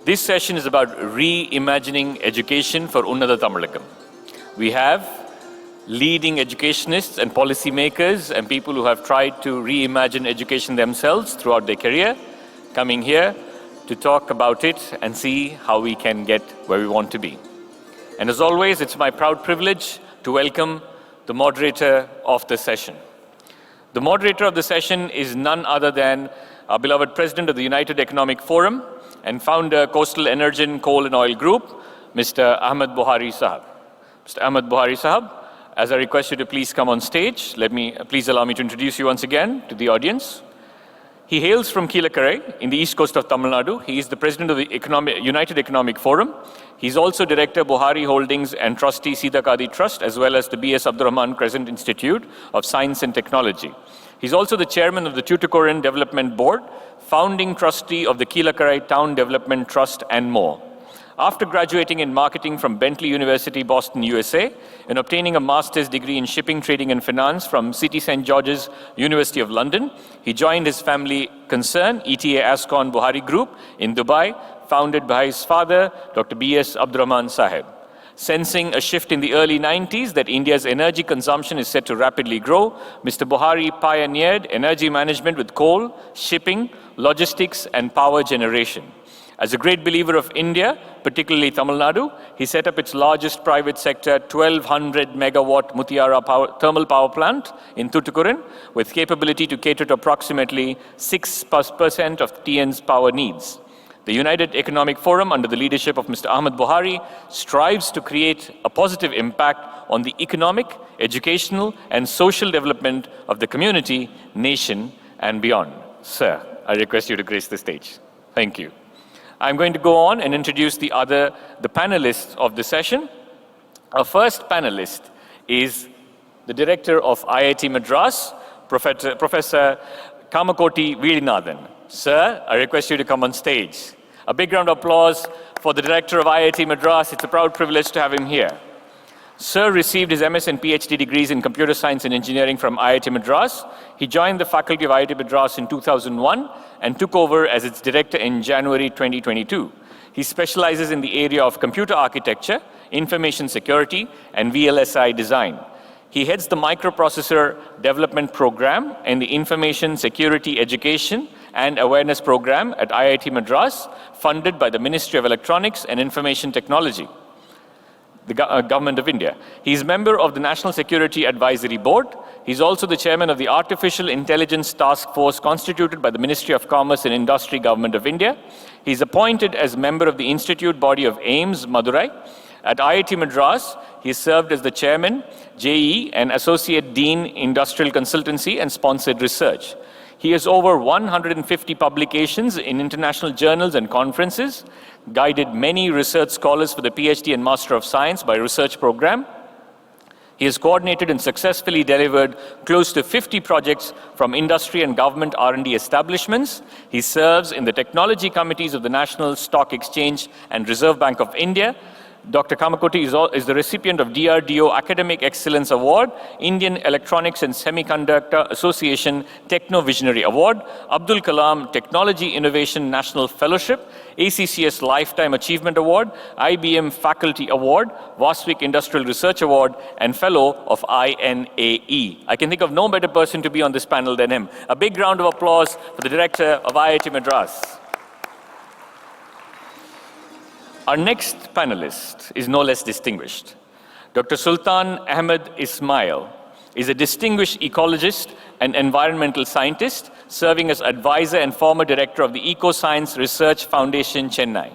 This session is about reimagining education for Unnatha Tamilzhagam. We have leading educationists and policymakers and people who have tried to reimagine education themselves throughout their career coming here to talk about it and see how we can get where we want to be. And as always, it's my proud privilege to welcome the moderator of the session. The moderator of the session is none other than our beloved President of the United Economic Forum and founder, Coastal Energen Coal and Oil Group, Mr. Ahmed Buhari Sahab. Mr. Ahmed Buhari Sahab, as I request you to please come on stage, please allow me to introduce you once again to the audience. He hails from Keelakarai in the east coast of Tamil Nadu. He is the President of the United Economic Forum. He's also Director, Buhari Holdings and Trustee, Sidakadi Trust, as well as the B.S. Abdurrahman Crescent Institute of Science and Technology. He's also the Chairman of the Tuticorin Development Board, founding trustee of the Keelakarai Town Development Trust, and more. After graduating in marketing from Bentley University, Boston, USA, and obtaining a master's degree in shipping, trading, and finance from City St. George's University of London, he joined his family concern, ETA Ascon Buhari Group, in Dubai, founded by his father, Dr. B.S. Abdurrahman Sahib. Sensing a shift in the early 90s that India's energy consumption is set to rapidly grow, Mr. Buhari pioneered energy management with coal, shipping, logistics, and power generation. As a great believer of India, particularly Tamil Nadu, he set up its largest private sector 1200 megawatt Mutiara thermal power plant in Tuticorin with capability to cater to approximately 6% of TN's power needs. The United Economic Forum, under the leadership of Mr. Ahmed Buhari, strives to create a positive impact on the economic, educational, and social development of the community, nation, and beyond. Sir, I request you to grace the stage. Thank you. I'm going to go on and introduce the panelists of the session. Our first panelist is the director of IIT Madras, Professor Kamakoti Veerinathan. Sir, I request you to come on stage. A big round of applause for the director of IIT Madras. It's a proud privilege to have him here. Sir received his MS and PhD degrees in computer science and engineering from IIT Madras. He joined the faculty of IIT Madras in 2001 and took over as its director in January 2022. He specializes in the area of computer architecture, information security, and VLSI design. He heads the microprocessor development program and the information security education and awareness program at IIT Madras, funded by the Ministry of Electronics and Information Technology, the Government of India. He is member of the National Security Advisory Board. He's also the chairman of the Artificial Intelligence Task Force constituted by the Ministry of Commerce and Industry, Government of India. He's appointed as member of the Institute Body of AIMS, Madurai. At IIT Madras, he served as the chairman, JE, and associate dean, industrial consultancy, and sponsored research. He has over 150 publications in international journals and conferences, guided many research scholars for the PhD and Master of Science by research program. He has coordinated and successfully delivered close to 50 projects from industry and government R&D establishments. He serves in the technology committees of the National Stock Exchange and Reserve Bank of India. Dr. Kamakoti is the recipient of DRDO Academic Excellence Award, Indian Electronics and Semiconductor Association Techno Visionary Award, Abdul Kalam Technology Innovation National Fellowship, ACCS Lifetime Achievement Award, IBM Faculty Award, Vasvik Industrial Research Award, and Fellow of INAE. I can think of no better person to be on this panel than him. A big round of applause for the director of IIT Madras. Our next panelist is no less distinguished. Dr. Sultan Ahmed Ismail is a distinguished ecologist and environmental scientist, serving as advisor and former director of the Ecoscience Research Foundation, Chennai.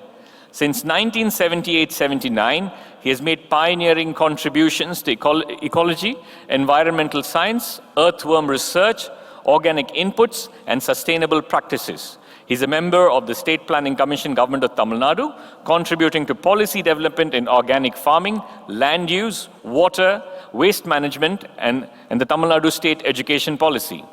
Since 1978-79, he has made pioneering contributions to ecology, environmental science, earthworm research, organic inputs, and sustainable practices. He's a member of the State Planning Commission, Government of Tamil Nadu, contributing to policy development in organic farming, land use, water, waste management, and the Tamil Nadu state education policy.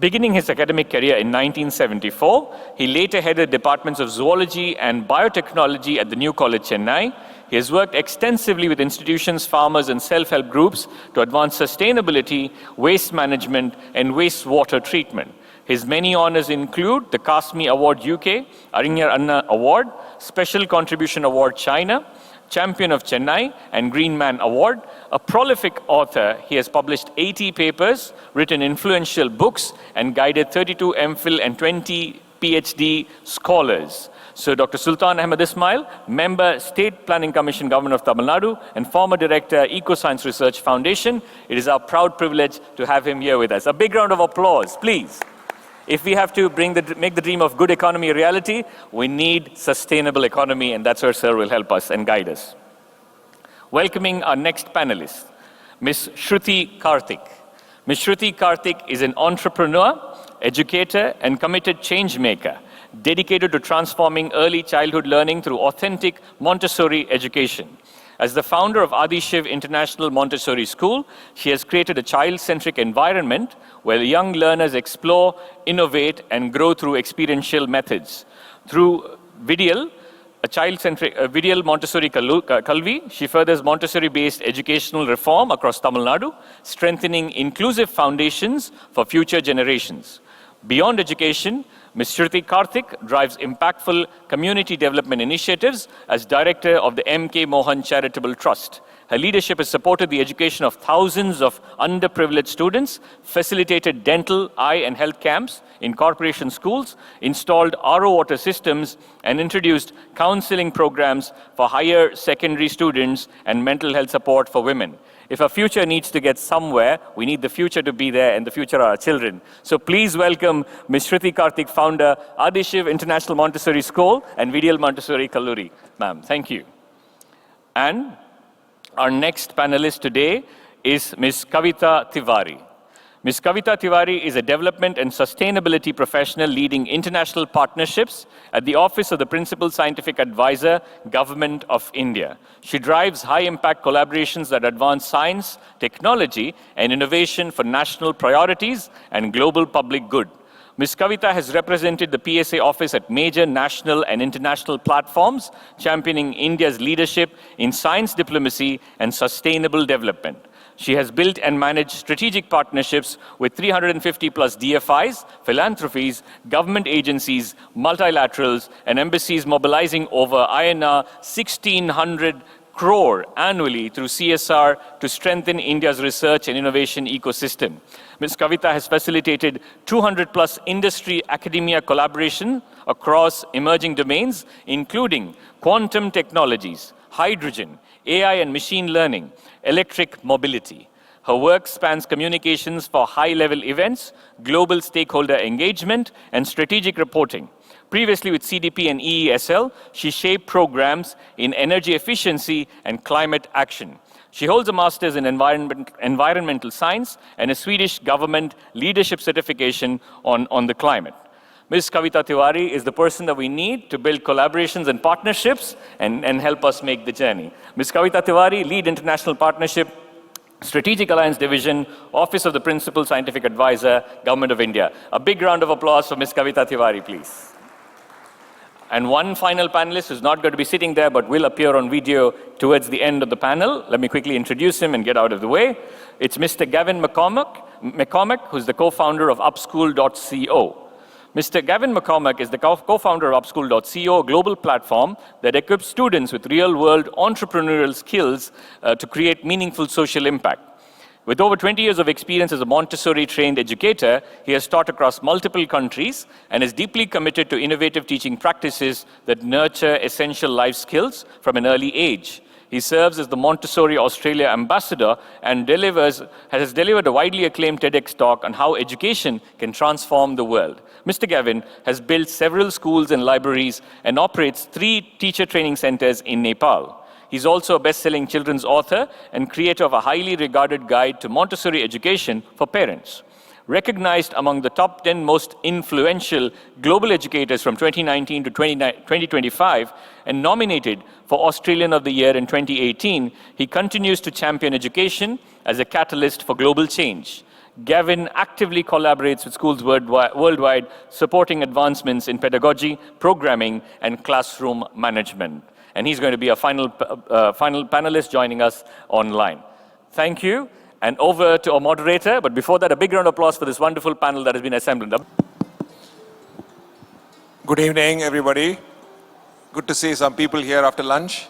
Beginning his academic career in 1974, he later headed departments of zoology and biotechnology at the New College, Chennai. He has worked extensively with institutions, farmers, and self-help groups to advance sustainability, waste management, and wastewater treatment. His many honors include the Kasmi Award UK, Arinyar Anna Award, Special Contribution Award China, Champion of Chennai, and Green Man Award. A prolific author, he has published 80 papers, written influential books, and guided 32 MPhil and 20 PhD scholars. So Dr. Sultan Ahmed Ismail, member, State Planning Commission, Government of Tamil Nadu, and former director, Ecoscience Research Foundation. It is our proud privilege to have him here with us. A big round of applause, please. If we have to make the dream of good economy a reality, we need sustainable economy, and that's where Sir will help us and guide us. Welcoming our next panelist, Ms. Shruthi Kartik. Ms. Shruthi Kartik is an entrepreneur, educator, and committed change maker, dedicated to transforming early childhood learning through authentic Montessori education. As the founder of Adi Shiv International Montessori School, she has created a child-centric environment where young learners explore, innovate, and grow through experiential methods. Through Vidyal, a child-centric Vidyal Montessori Kalvi, she furthers Montessori-based educational reform across Tamil Nadu, strengthening inclusive foundations for future generations. Beyond education, Ms. Shruthi Kartik drives impactful community development initiatives as director of the M.K. Mohan Charitable Trust. Her leadership has supported the education of thousands of underprivileged students, facilitated dental, eye, and health camps in corporation schools, installed RO water systems, and introduced counseling programs for higher secondary students and mental health support for women. If our future needs to get somewhere, we need the future to be there, and the future are our children. So please welcome Ms. Shruthi Kartik, founder, Adi Shiv International Montessori School and Vidyal Montessori Kalluri. Ma'am, thank you. And our next panelist today is Ms. Kavita Tiwari. Ms. Kavita Tiwari is a development and sustainability professional leading international partnerships at the Office of the Principal Scientific Advisor, Government of India. She drives high-impact collaborations that advance science, technology, and innovation for national priorities and global public good. Ms. Kavita has represented the PSA office at major national and international platforms, championing India's leadership in science diplomacy and sustainable development. She has built and managed strategic partnerships with 350 plus DFIs, philanthropies, government agencies, multilaterals, and embassies mobilizing over INR 1,600 crore annually through CSR to strengthen India's research and innovation ecosystem. Ms. Kavita has facilitated 200 plus industry academia collaboration across emerging domains, including quantum technologies, hydrogen, AI and machine learning, electric mobility. Her work spans communications for high-level events, global stakeholder engagement, and strategic reporting. Previously with CDP and EESL, she shaped programs in energy efficiency and climate action. She holds a master's in environmental science and a Swedish government leadership certification on the climate. Ms. Kavita Tiwari is the person that we need to build collaborations and partnerships and help us make the journey. Ms. Kavita Tiwari, Lead International Partnership, Strategic Alliance Division, Office of the Principal Scientific Advisor, Government of India. A big round of applause for Ms. Kavita Tiwari, please. And one final panelist who's not going to be sitting there but will appear on video towards the end of the panel. Let me quickly introduce him and get out of the way. It's Mr. Gavin McCormack, who's the co-founder of Upschool.co. Mr. Gavin McCormack is the co-founder of Upschool.co, a global platform that equips students with real-world entrepreneurial skills to create meaningful social impact. With over 20 years of experience as a Montessori-trained educator, he has taught across multiple countries and is deeply committed to innovative teaching practices that nurture essential life skills from an early age. He serves as the Montessori Australia ambassador and has delivered a widely acclaimed TEDx talk on how education can transform the world. Mr. Gavin has built several schools and libraries and operates 3 teacher training centers in Nepal. He's also a best-selling children's author and creator of a highly regarded guide to Montessori education for parents. Recognized among the top 10 most influential global educators from 2019 to 2025 and nominated for Australian of the Year in 2018, he continues to champion education as a catalyst for global change. Gavin actively collaborates with schools worldwide, supporting advancements in pedagogy, programming, and classroom management. And he's going to be a final panelist joining us online. Thank you. And over to our moderator. But before that, a big round of applause for this wonderful panel that has been assembled. Good evening, everybody. Good to see some people here after lunch.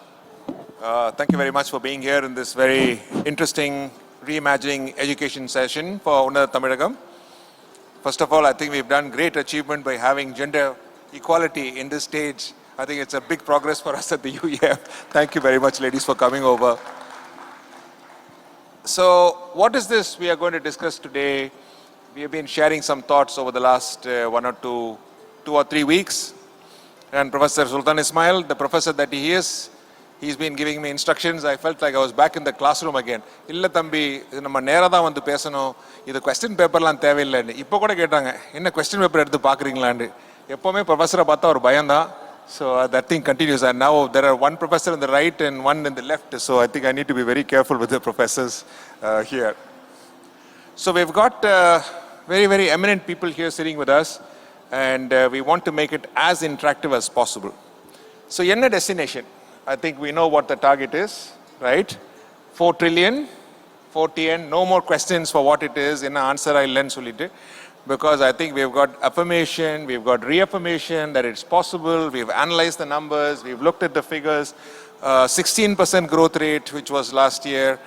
Thank you very much for being here in this very interesting reimagining education session for Unnatha Tamilzhagam. First of all, I think we've done great achievement by having gender equality in this stage. I think it's a big progress for us at the UEF. Thank you very much, ladies, for coming over. So, what is this we are going to discuss today? We have been sharing some thoughts over the last 2 or 3 weeks. And Professor Sultan Ismail, the professor that he is, he's been giving me instructions. I felt like I was back in the classroom again. Illa thambi, nama nera da vandu pesano. Idu question paper lan thevilla. Ippo kuda kettaanga. Enna question paper eduthu paakringala. Eppovume professor paatha or bayanda. So that thing continues. And now there are one professor on the right and one in the left. So I think I need to be very careful with the professors here. So we've got very, very eminent people here sitting with us. And we want to make it as interactive as possible. So enna destination? I think we know what the target is, right? 4 trillion, 4TN, no more questions for what it is, enna answer illanu sollite. Because I think we've got affirmation, we've got reaffirmation that it's possible, we've analyzed the numbers, we've looked at the figures, 16% growth rate, which was last year,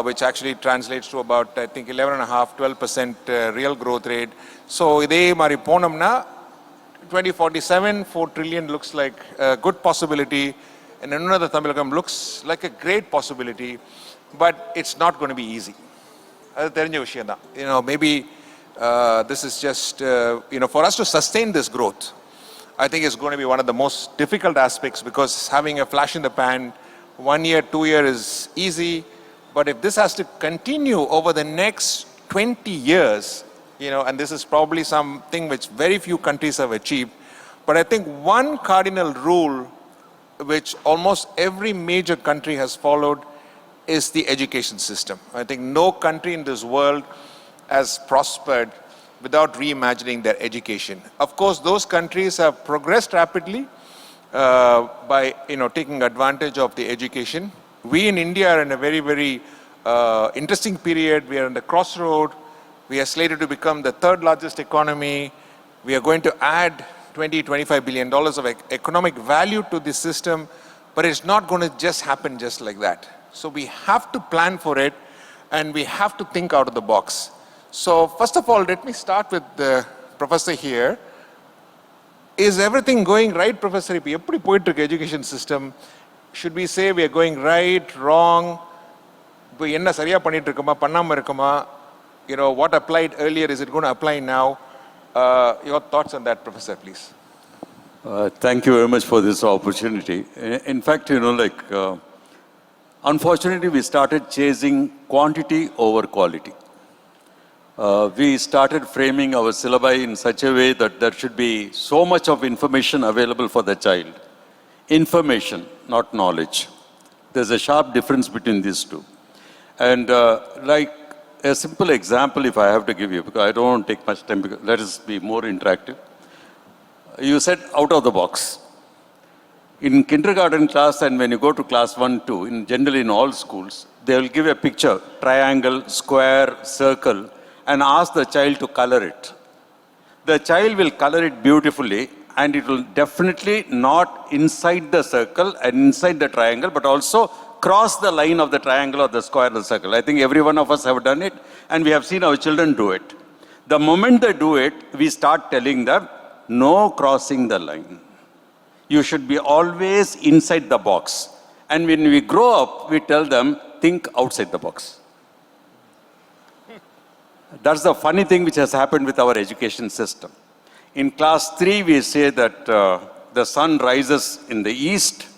which actually translates to about, I think, 11.5%, 12% real growth rate. So, idhe mari ponamna, 2047, 4 trillion looks like a good possibility, and Unnatha Tamilzhagam looks like a great possibility, but it's not going to be easy. Maybe this is just, for us to sustain this growth, I think it's going to be one of the most difficult aspects, because having a flash in the pan, 1 year, 2 year is easy. But if this has to continue over the next 20 years, and this is probably something which very few countries have achieved, but I think one cardinal rule which almost every major country has followed is the education system. I think no country in this world has prospered without reimagining their education. Of course, those countries have progressed rapidly by taking advantage of the education. We in India are in a very, very interesting period. We are in the crossroad. We are slated to become the third largest economy. We are going to add $20-25 billion of economic value to this system, but it's not going to just happen just like that. So we have to plan for it, and we have to think out of the box. So first of all, let me start with the professor here. Is everything going right, Professor? Eppadi poittu irukku education system? Should we say we are going right, wrong? இப்போ என்ன சரியா பண்ணிட்டு இருக்கோமா, பண்ணாம இருக்கோமா? What applied earlier, is it going to apply now? Your thoughts on that, Professor, please. Thank you very much for this opportunity. In fact, unfortunately, we started chasing quantity over quality. We started framing our syllabi in such a way that there should be so much of information available for the child. Information, not knowledge. There's a sharp difference between these two. And like a simple example, if I have to give you, because I don't want to take much time, because let us be more interactive. You said out of the box. In kindergarten class, and when you go to class 1, 2, generally in all schools, they will give a picture, triangle, square, circle, and ask the child to color it. The child will color it beautifully, and it will definitely not inside the circle and inside the triangle, but also cross the line of the triangle or the square or the circle. I think every one of us have done it, and we have seen our children do it. The moment they do it, we start telling them, no crossing the line. You should be always inside the box. And when we grow up, we tell them, think outside the box. That's the funny thing which has happened with our education system. In class 3, we say that the sun rises in the east.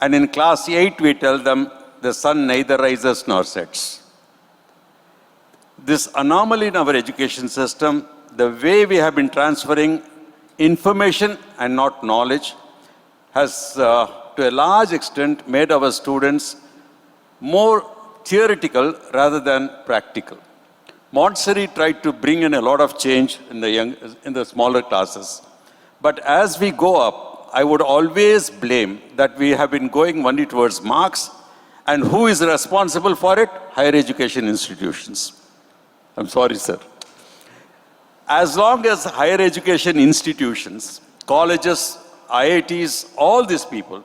And in class 8, we tell them the sun neither rises nor sets. This anomaly in our education system, the way we have been transferring information and not knowledge, has to a large extent made our students more theoretical rather than practical. Montessori tried to bring in a lot of change in the smaller classes. But as we go up, I would always blame that we have been going only towards marks, and who is responsible for it? Higher education institutions. I'm sorry, sir. As long as higher education institutions colleges, IITs, all these people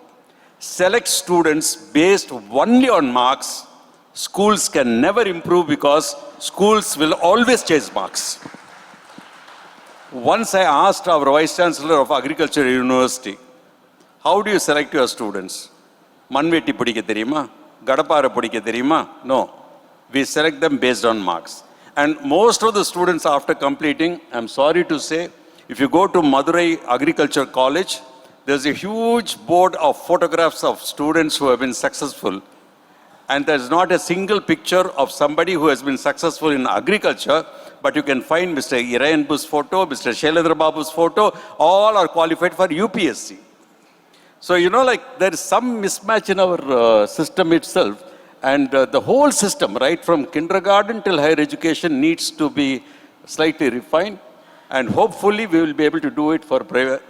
select students based only on marks, schools can never improve because schools will always chase marks. Once I asked our Vice Chancellor of Agriculture University, how do you select your students? Manveti padikka theriyuma? Gadapara padikka theriyuma? No. We select them based on marks. And most of the students after completing, I'm sorry to say, if you go to Madurai Agriculture College, there's a huge board of photographs of students who have been successful. And there's not a single picture of somebody who has been successful in agriculture, but you can find Mr. Irayanbu's photo, Mr. Shailendra Babu's photo, all are qualified for UPSC. So, there is some mismatch in our system itself. And the whole system, right from kindergarten till higher education, needs to be slightly refined. And hopefully we will be able to do it for private.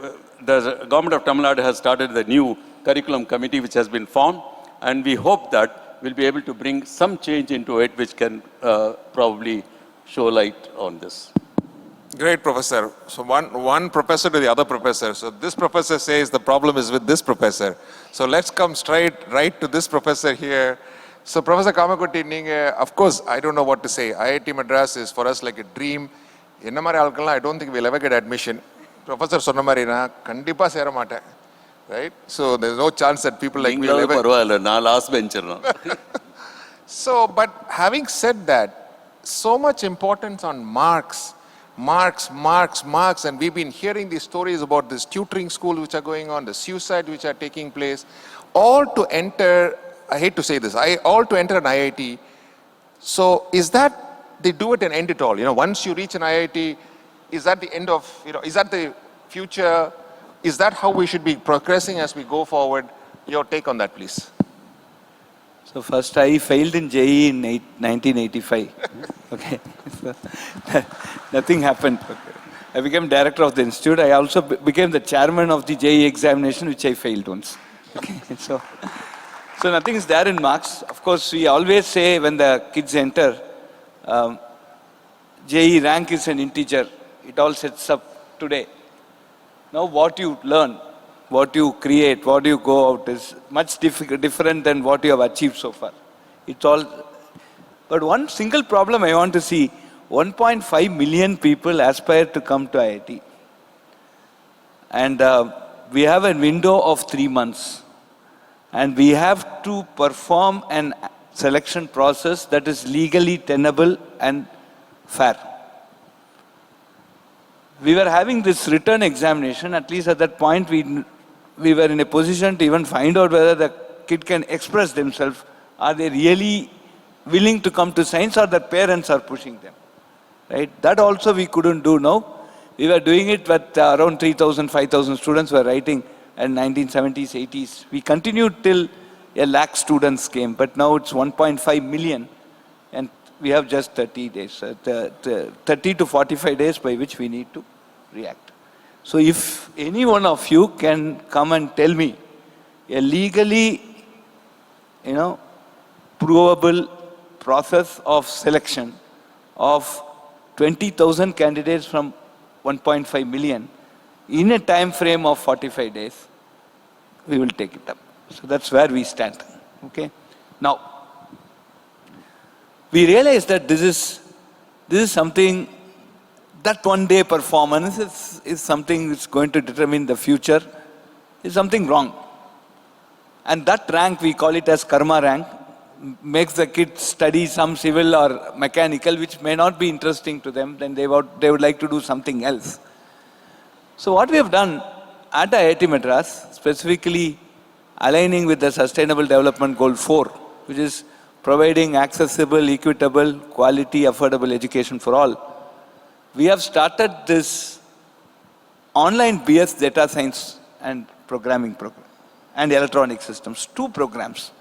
The government of Tamil Nadu has started the new curriculum committee which has been formed. And we hope that we'll be able to bring some change into it which can probably show light on this. Great, Professor. So one professor to the other professor. So this professor says the problem is with this professor. So let's come right to this professor here. So Professor Kamakoti, of course, I don't know what to say. IIT Madras is for us like a dream. I don't think we'll ever get admission. Professor Sonnamarina, Kandipa Seramata. Right? So there's no chance that people like me will ever... last bencher. So, but having said that, so much importance on marks, and we've been hearing these stories about this tutoring schools which are going on, the suicide which are taking place, all to enter, I hate to say this, all to enter an IIT. So is that, they do it and end it all? Once you reach an IIT, is that the end of, is that the future? Is that how we should be progressing as we go forward? Your take on that, please. So first, I failed in JEE in 1985. Okay, so, nothing happened. I became director of the institute. I also became the chairman of the JEE examination, which I failed once. Okay, so nothing is there in marks. Of course, we always say when the kids enter, JEE rank is an integer. It all sets up today. Now what you learn, what you create, what you go out is much different than what you have achieved so far. It's all, but one single problem I want to see, 1.5 million people aspire to come to IIT. And we have a window of 3 months. And we have to perform an selection process that is legally tenable and fair. We were having this written examination, at least at that point we were in a position to even find out whether the kid can express themselves. Are they really willing to come to science or their parents are pushing them? Right? That also we couldn't do now. We were doing it with around 3,000, 5,000 students were writing in 1970s, 80s. We continued till 100,000 students came, but now it's 1.5 million. And we have just 30 days, 30 to 45 days by which we need to react. So if any one of you can come and tell me a legally, provable process of selection of 20,000 candidates from 1.5 million in a time frame of 45 days, we will take it up. So that's where we stand. Okay. Now, we realize that this is something that one day performance is something that's going to determine the future, is something wrong. And that rank, we call it as karma rank, makes the kids study some civil or mechanical, which may not be interesting to them, then they would like to do something else. So what we have done at IIT Madras, specifically aligning with the Sustainable Development Goal 4, which is providing accessible, equitable, quality, affordable education for all. We have started this online BS data science and programming program and electronic systems, 2 programs.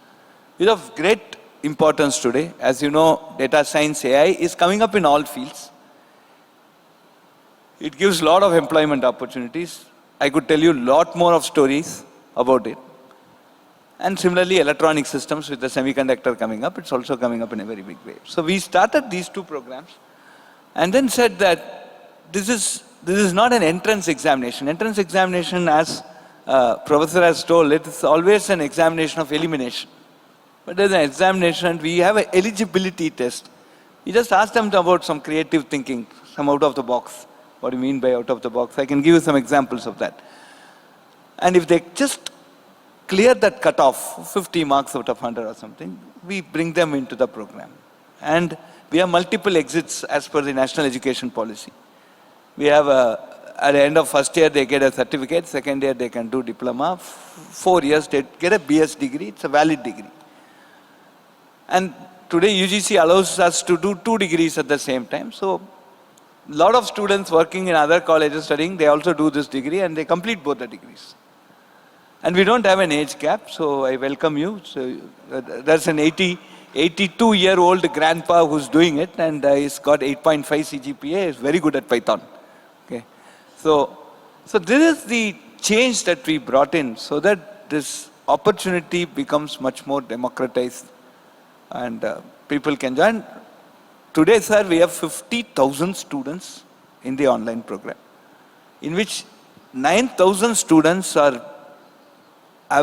It's of great importance today. As you know, data science, AI is coming up in all fields. It gives a lot of employment opportunities. I could tell you a lot more of stories about it. And similarly, electronic systems with the semiconductor coming up, it's also coming up in a very big way. So we started these 2 programs and then said that this is this is not an entrance examination. Entrance examination, as Professor has told, it is always an examination of elimination. But there's an examination, we have an eligibility test. You just ask them about some creative thinking, some out of the box. What do you mean by out of the box? I can give you some examples of that. And if they just clear that cutoff, 50 marks out of 100 or something, we bring them into the program. And we have multiple exits as per the national education policy. We have at the end of first year, they get a certificate. Second year, they can do diploma. 4 years, they get a BS degree. It's a valid degree. And today, UGC allows us to do 2 degrees at the same time. So, a lot of students working in other colleges studying, they also do this degree and they complete both the degrees. And we don't have an age gap, so I welcome you. So, there's an 82-year-old grandpa who's doing it, and he's got 8.5 CGPA. He's very good at Python. Okay, so this is the change that we brought in, so that this opportunity becomes much more democratized, and people can join. Today, sir, we have 50,000 students in the online program, in which 9,000 students have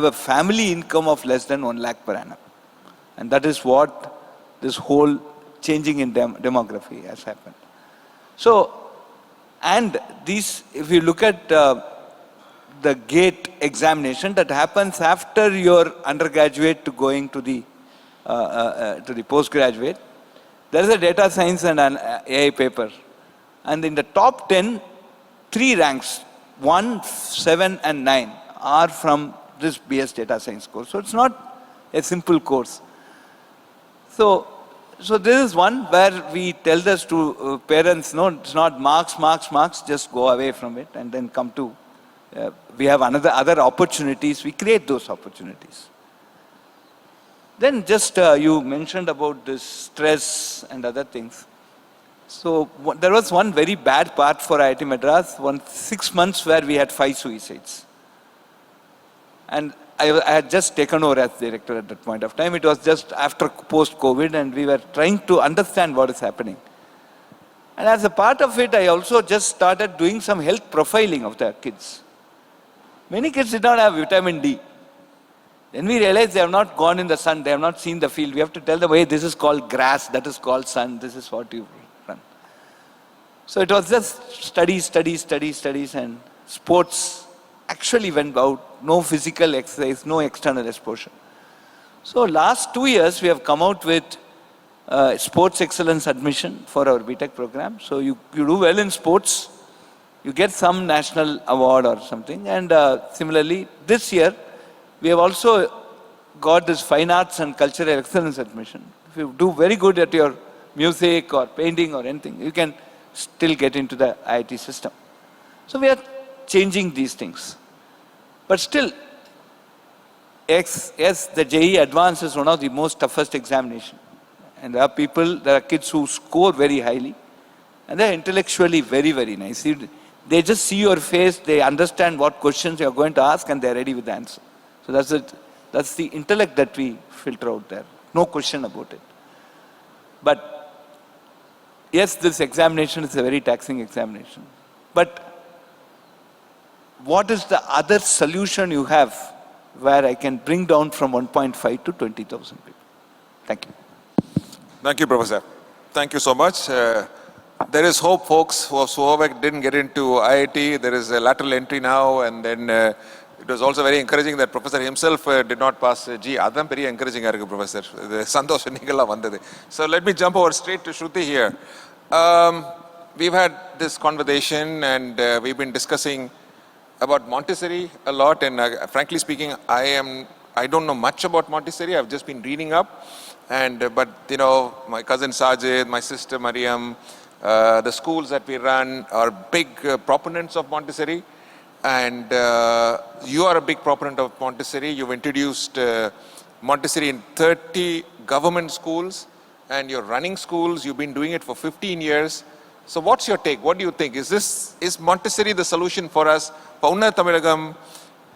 a family income of less than 1 lakh per annum. And that is what this whole changing in demography has happened. So, and these, if you look at the GATE examination that happens after your undergraduate to going to the postgraduate, there is a data science and an AI paper. And in the top 10, 3 ranks, 1, 7, and 9 are from this BS data science course. So it's not a simple course. So this is one where we tell this to parents, no, it's not marks, just go away from it and then come to, we have other opportunities, we create those opportunities. Then just you mentioned about this stress and other things. So there was one very bad part for IIT Madras, 6 months where we had 5 suicides. And I had just taken over as director at that point of time. It was just after post-COVID, and we were trying to understand what is happening. And as a part of it, I also just started doing some health profiling of the kids. Many kids did not have vitamin D. Then we realized they have not gone in the sun, they have not seen the field. We have to tell them, hey, this is called grass, that is called sun, this is what you run. So it was just studies, and sports actually went out, no physical exercise, no external exposure. So last 2 years, we have come out with sports excellence admission for our BTech program. So you do well in sports, you get some national award or something. And similarly, this year, we have also got this fine arts and cultural excellence admission. If you do very good at your music or painting or anything, you can still get into the IIT system. So we are changing these things. But still, yes, the JEE Advanced is one of the most toughest examinations. And there are kids who score very highly, and they're intellectually very, very nice. They just see your face, they understand what questions you're going to ask, and they're ready with the answer. So that's it. That's the intellect that we filter out there. No question about it. But yes, this examination is a very taxing examination. But what is the other solution you have where I can bring down from 1.5 to 20,000 people? Thank you. Thank you, Professor. Thank you so much. There is hope, folks, for whoever didn't get into IIT. There is a lateral entry now, and then it was also very encouraging that Professor himself did not pass G. Adam very encouraging, Professor. So let me jump over straight to Shruthi here. We've had this conversation, and we've been discussing about Montessori a lot, and frankly speaking, I don't know much about Montessori. I've just been reading up, but you know, my cousin Sajid, my sister Mariam, the schools that we run are big proponents of Montessori, and you are a big proponent of Montessori. You've introduced Montessori in 30 government schools, and you're running schools. You've been doing it for 15 years. So what's your take? What do you think? Is Montessori the solution for us? For Unnatha Tamilzhagam,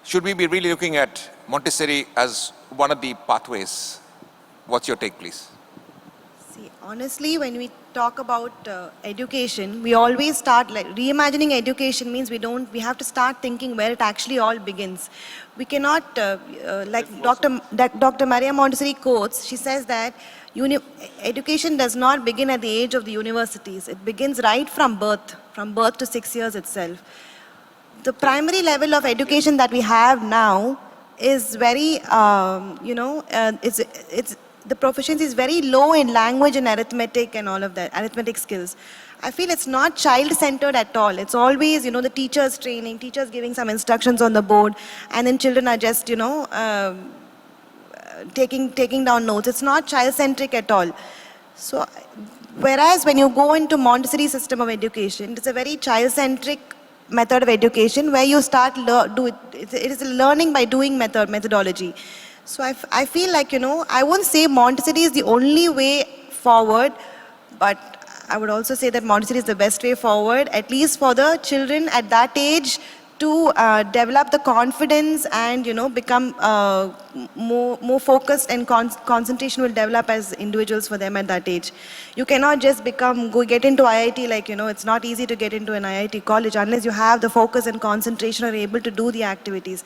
should we be really looking at Montessori as one of the pathways? What's your take, please? See, honestly, when we talk about education, we always start like reimagining education means we have to start thinking where it actually all begins. We cannot, like Dr. Maria Montessori quotes, she says that education does not begin at the age of the universities. It begins right from birth to 6 years itself. The primary level of education that we have now is very, the proficiency is very low in language and arithmetic and all of that, arithmetic skills. I feel it's not child-centered at all. It's always, the teachers training, teachers giving some instructions on the board, and then children are just, taking down notes. It's not child-centric at all. So, whereas when you go into Montessori system of education, it's a very child-centric method of education where you start it is a learning by doing methodology. So I feel like, I won't say Montessori is the only way forward, but I would also say that Montessori is the best way forward, at least for the children at that age to develop the confidence and, become more focused, and concentration will develop as individuals for them at that age. You cannot just get into IIT like, it's not easy to get into an IIT college unless you have the focus and concentration or able to do the activities.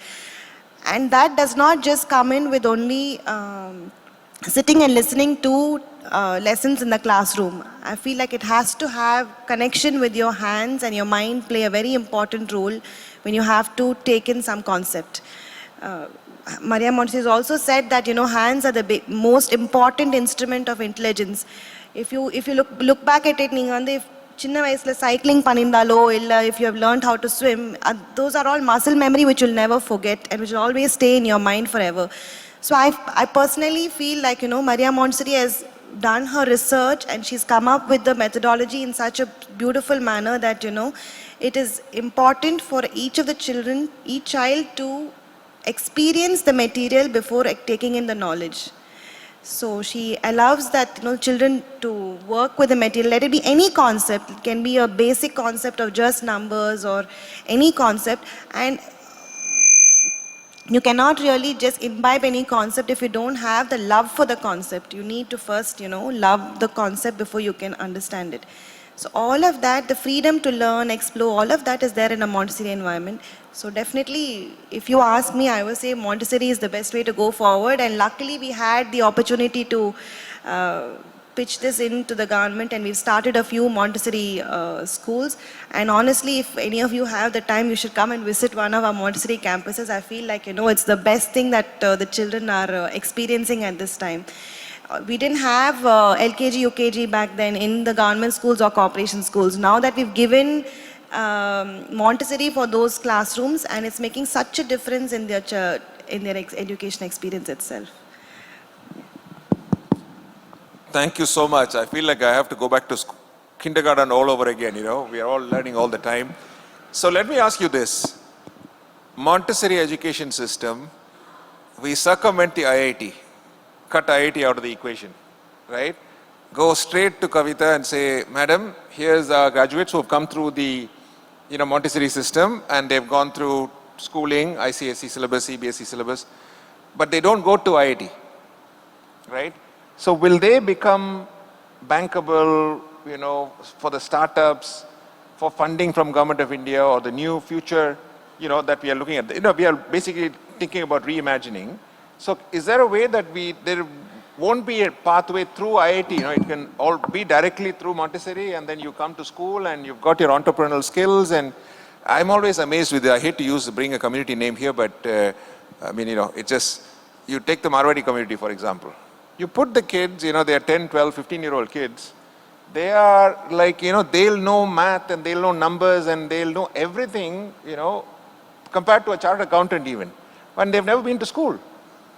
And that does not just come in with only sitting and listening to lessons in the classroom. I feel like it has to have connection with your hands, and your mind play a very important role when you have to take in some concept. Maria Montessori has also said that, hands are the most important instrument of intelligence. If you look back at it, சின்ன வயசுல cycling பண்ணிருந்தாலோ இல்ல if you have learned how to swim, those are all muscle memory which you'll never forget and which will always stay in your mind forever. So I personally feel like, Maria Montessori has done her research and she's come up with the methodology in such a beautiful manner that, it is important for each of the children, each child to experience the material before taking in the knowledge. So she allows that, children to work with the material. Let it be any concept. It can be a basic concept of just numbers or any concept. And you cannot really just imbibe any concept if you don't have the love for the concept. You need to first, love the concept before you can understand it. So all of that, the freedom to learn, explore, all of that is there in a Montessori environment. So definitely, if you ask me, I would say Montessori is the best way to go forward. And luckily, we had the opportunity to pitch this into the government, and we've started a few Montessori schools. And honestly, if any of you have the time, you should come and visit one of our Montessori campuses. I feel like, it's the best thing that the children are experiencing at this time. We didn't have LKG, UKG back then in the government schools or corporation schools. Now that we've given Montessori for those classrooms, and it's making such a difference in their education experience itself. Thank you so much. I feel like I have to go back to kindergarten all over again, We are all learning all the time. So let me ask you this. Montessori education system, we circumvent the IIT, cut IIT out of the equation, right? Go straight to Kavita and say, Madam, here's our graduates who have come through the Montessori system, and they've gone through schooling, ICSE syllabus, CBSE syllabus, but they don't go to IIT, right? So will they become bankable, for the startups, for funding from Government of India or the new future, that we are looking at? We are basically thinking about reimagining. So is there a way that there won't be a pathway through IIT, it can all be directly through Montessori, and then you come to school and you've got your entrepreneurial skills. And I'm always amazed with it. I hate to bring a community name here, but it's just, you take the Marwadi community, for example. You put the kids, they are 10, 12, 15-year-old kids. They are like, they'll know math and they'll know numbers and they'll know everything, compared to a chartered accountant even. And they've never been to school.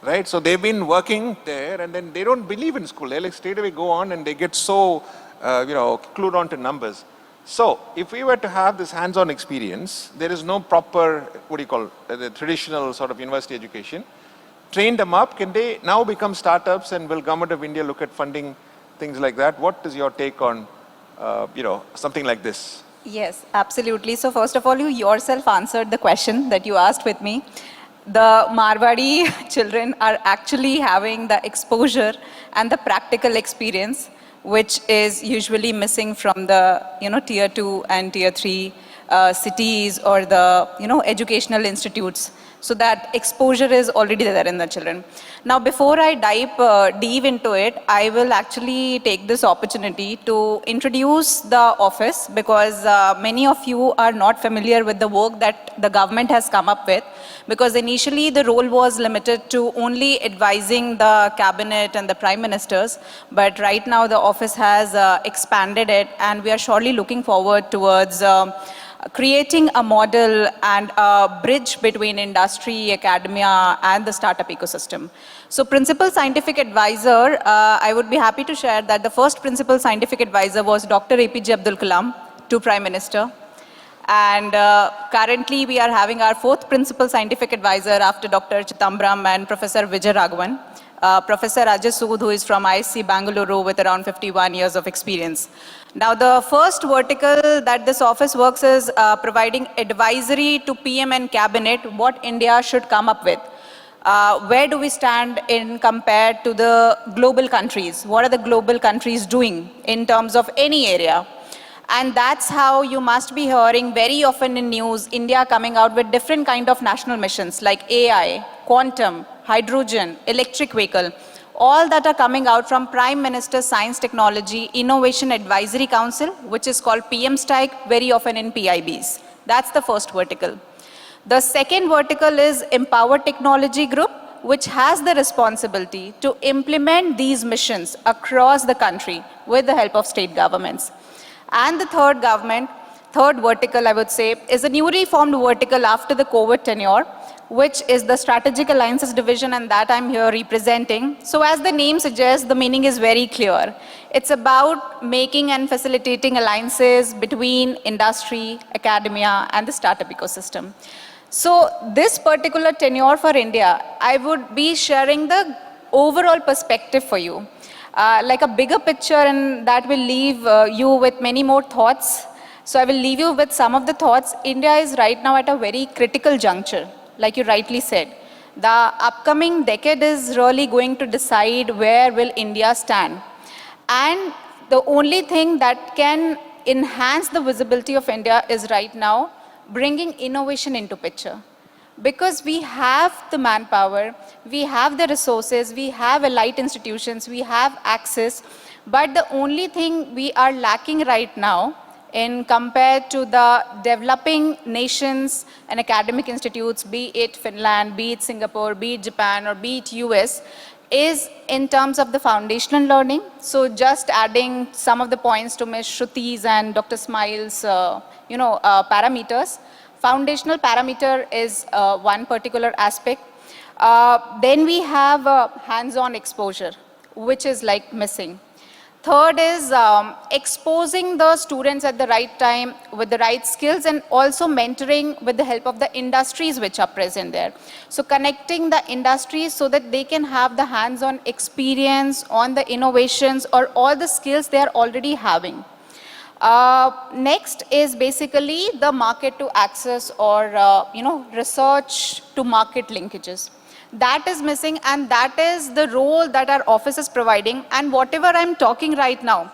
Right? So they've been working there, and then they don't believe in school. They straight away go on and they get so, clued on to numbers. So if we were to have this hands-on experience, there is no proper, the traditional sort of university education. Train them up, can they now become startups, and will Government of India look at funding things like that? What is your take on, something like this? Yes, absolutely. So first of all, you yourself answered the question that you asked with me. The Marwadi children are actually having the exposure and the practical experience which is usually missing from the tier 2 and tier 3 cities or the educational institutes. So that exposure is already there in the children. Now, before I dive deep into it, I will actually take this opportunity to introduce the office, because many of you are not familiar with the work that the government has come up with, because initially the role was limited to only advising the cabinet and the prime ministers, but right now the office has expanded it, and we are surely looking forward towards creating a model and a bridge between industry, academia, and the startup ecosystem. So Principal Scientific Advisor, I would be happy to share that the first Principal Scientific Advisor was Dr. APJ Abdul Kalam to Prime Minister. And currently we are having our fourth Principal Scientific Advisor after Dr. Chitambram and Professor Vijay Raghavan. Professor Rajesh Sood, who is from ISC Bangalore with around 51 years of experience. Now, the first vertical that this office works is providing advisory to PM and Cabinet what India should come up with. Where do we stand in compared to the global countries? What are the global countries doing in terms of any area? And that's how you must be hearing very often in news, India coming out with different kind of national missions like AI, quantum, hydrogen, electric vehicle, all that are coming out from Prime Minister's Science Technology Innovation Advisory Council, which is called PM STIC, very often in PIBs. That's the first vertical. The second vertical is Empower Technology Group, which has the responsibility to implement these missions across the country with the help of state governments. And the third vertical, I would say, is a newly formed vertical after the COVID tenure, which is the Strategic Alliances Division, and that I'm here representing. So as the name suggests, the meaning is very clear. It's about making and facilitating alliances between industry, academia, and the startup ecosystem. So this particular tenure for India, I would be sharing the overall perspective for you. Like a bigger picture, and that will leave you with many more thoughts. So I will leave you with some of the thoughts. India is right now at a very critical juncture, like you rightly said. The upcoming decade is really going to decide where will India stand. And the only thing that can enhance the visibility of India is right now bringing innovation into picture. Because we have the manpower, we have the resources, we have elite institutions, we have access, but the only thing we are lacking right now in compared to the developing nations and academic institutes, be it Finland, be it Singapore, be it Japan, or be it US, is in terms of the foundational learning. So just adding some of the points to Ms. Shruthi's and Dr. Ismail's parameters. Foundational parameter is one particular aspect. Then we have hands-on exposure, which is like missing. Third is exposing the students at the right time with the right skills, and also mentoring with the help of the industries which are present there. So connecting the industries so that they can have the hands-on experience on the innovations or all the skills they are already having. Next is basically the market to access or research to market linkages. That is missing, and that is the role that our office is providing. And whatever I'm talking right now,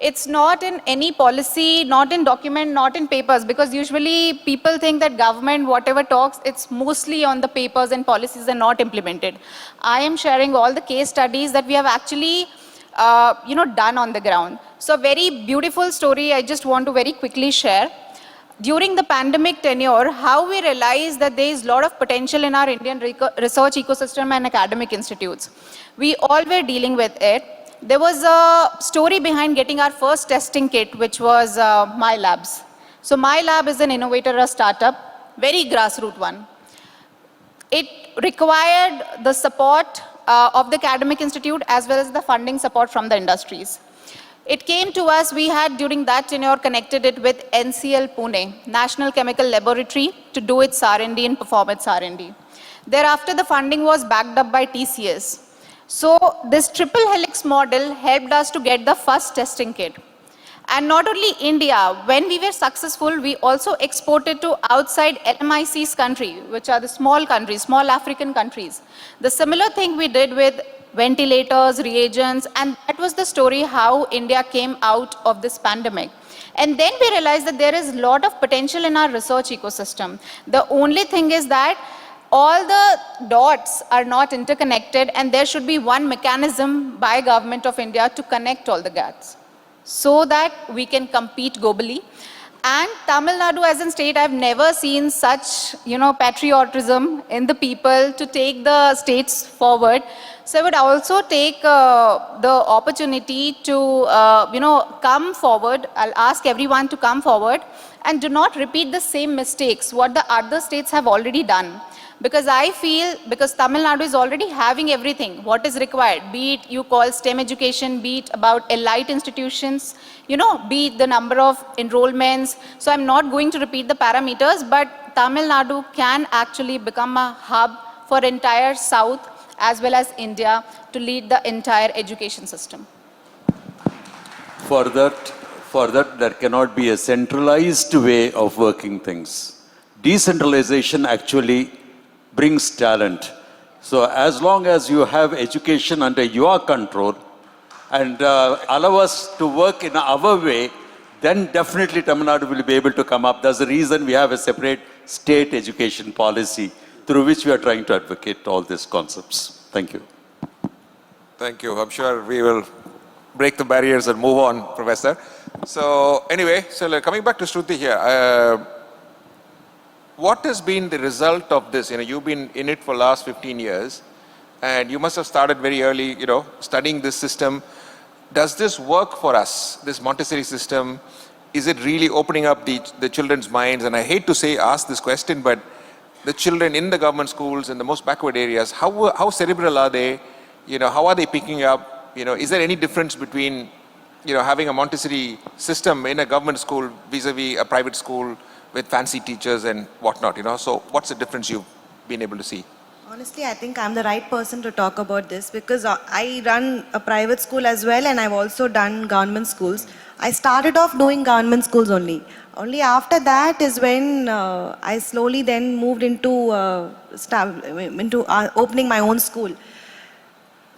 it's not in any policy, not in document, not in papers, because usually people think that government, whatever talks, it's mostly on the papers and policies and not implemented. I am sharing all the case studies that we have actually done on the ground. So a very beautiful story I just want to very quickly share. During the pandemic tenure, how we realized that there is a lot of potential in our Indian research ecosystem and academic institutes. We all were dealing with it. There was a story behind getting our first testing kit, which was My Labs. So My Lab is an innovator, a startup, very grassroots one. It required the support of the academic institute as well as the funding support from the industries. It came to us, we had during that tenure connected it with NCL Pune, National Chemical Laboratory, to do its R&D and perform its R&D. Thereafter, the funding was backed up by TCS. So this triple helix model helped us to get the first testing kit. And not only India, when we were successful, we also exported to outside LMIC's country, which are the small countries, small African countries. The similar thing we did with ventilators, reagents, and that was the story how India came out of this pandemic. And then we realized that there is a lot of potential in our research ecosystem. The only thing is that all the dots are not interconnected, and there should be one mechanism by Government of India to connect all the gaps, so that we can compete globally. And Tamil Nadu as a state, I've never seen such, patriotism in the people to take the states forward. So I would also take the opportunity to, come forward. I'll ask everyone to come forward and do not repeat the same mistakes what the other states have already done. Because I feel, because Tamil Nadu is already having everything, what is required, be it you call STEM education, be it about elite institutions, be it the number of enrollments. So I'm not going to repeat the parameters, but Tamil Nadu can actually become a hub for entire South as well as India to lead the entire education system. For that, there cannot be a centralized way of working things. Decentralization actually brings talent. So as long as you have education under your control and allow us to work in our way, then definitely Tamil Nadu will be able to come up. That's the reason we have a separate state education policy through which we are trying to advocate all these concepts. Thank you. Thank you. I'm sure we will break the barriers and move on, Professor. So anyway, coming back to Shruthi here, what has been the result of this? You've been in it for the last 15 years, and you must have started very early, studying this system. Does this work for us, this Montessori system? Is it really opening up the children's minds? And I hate to ask this question, but the children in the government schools in the most backward areas, how cerebral are they? How are they picking up? Is there any difference between, having a Montessori system in a government school vis-a-vis a private school with fancy teachers and whatnot, So what's the difference you've been able to see? Honestly, I think I'm the right person to talk about this because I run a private school as well, and I've also done government schools. I started off doing government schools only. Only after that is when I slowly then moved into opening my own school.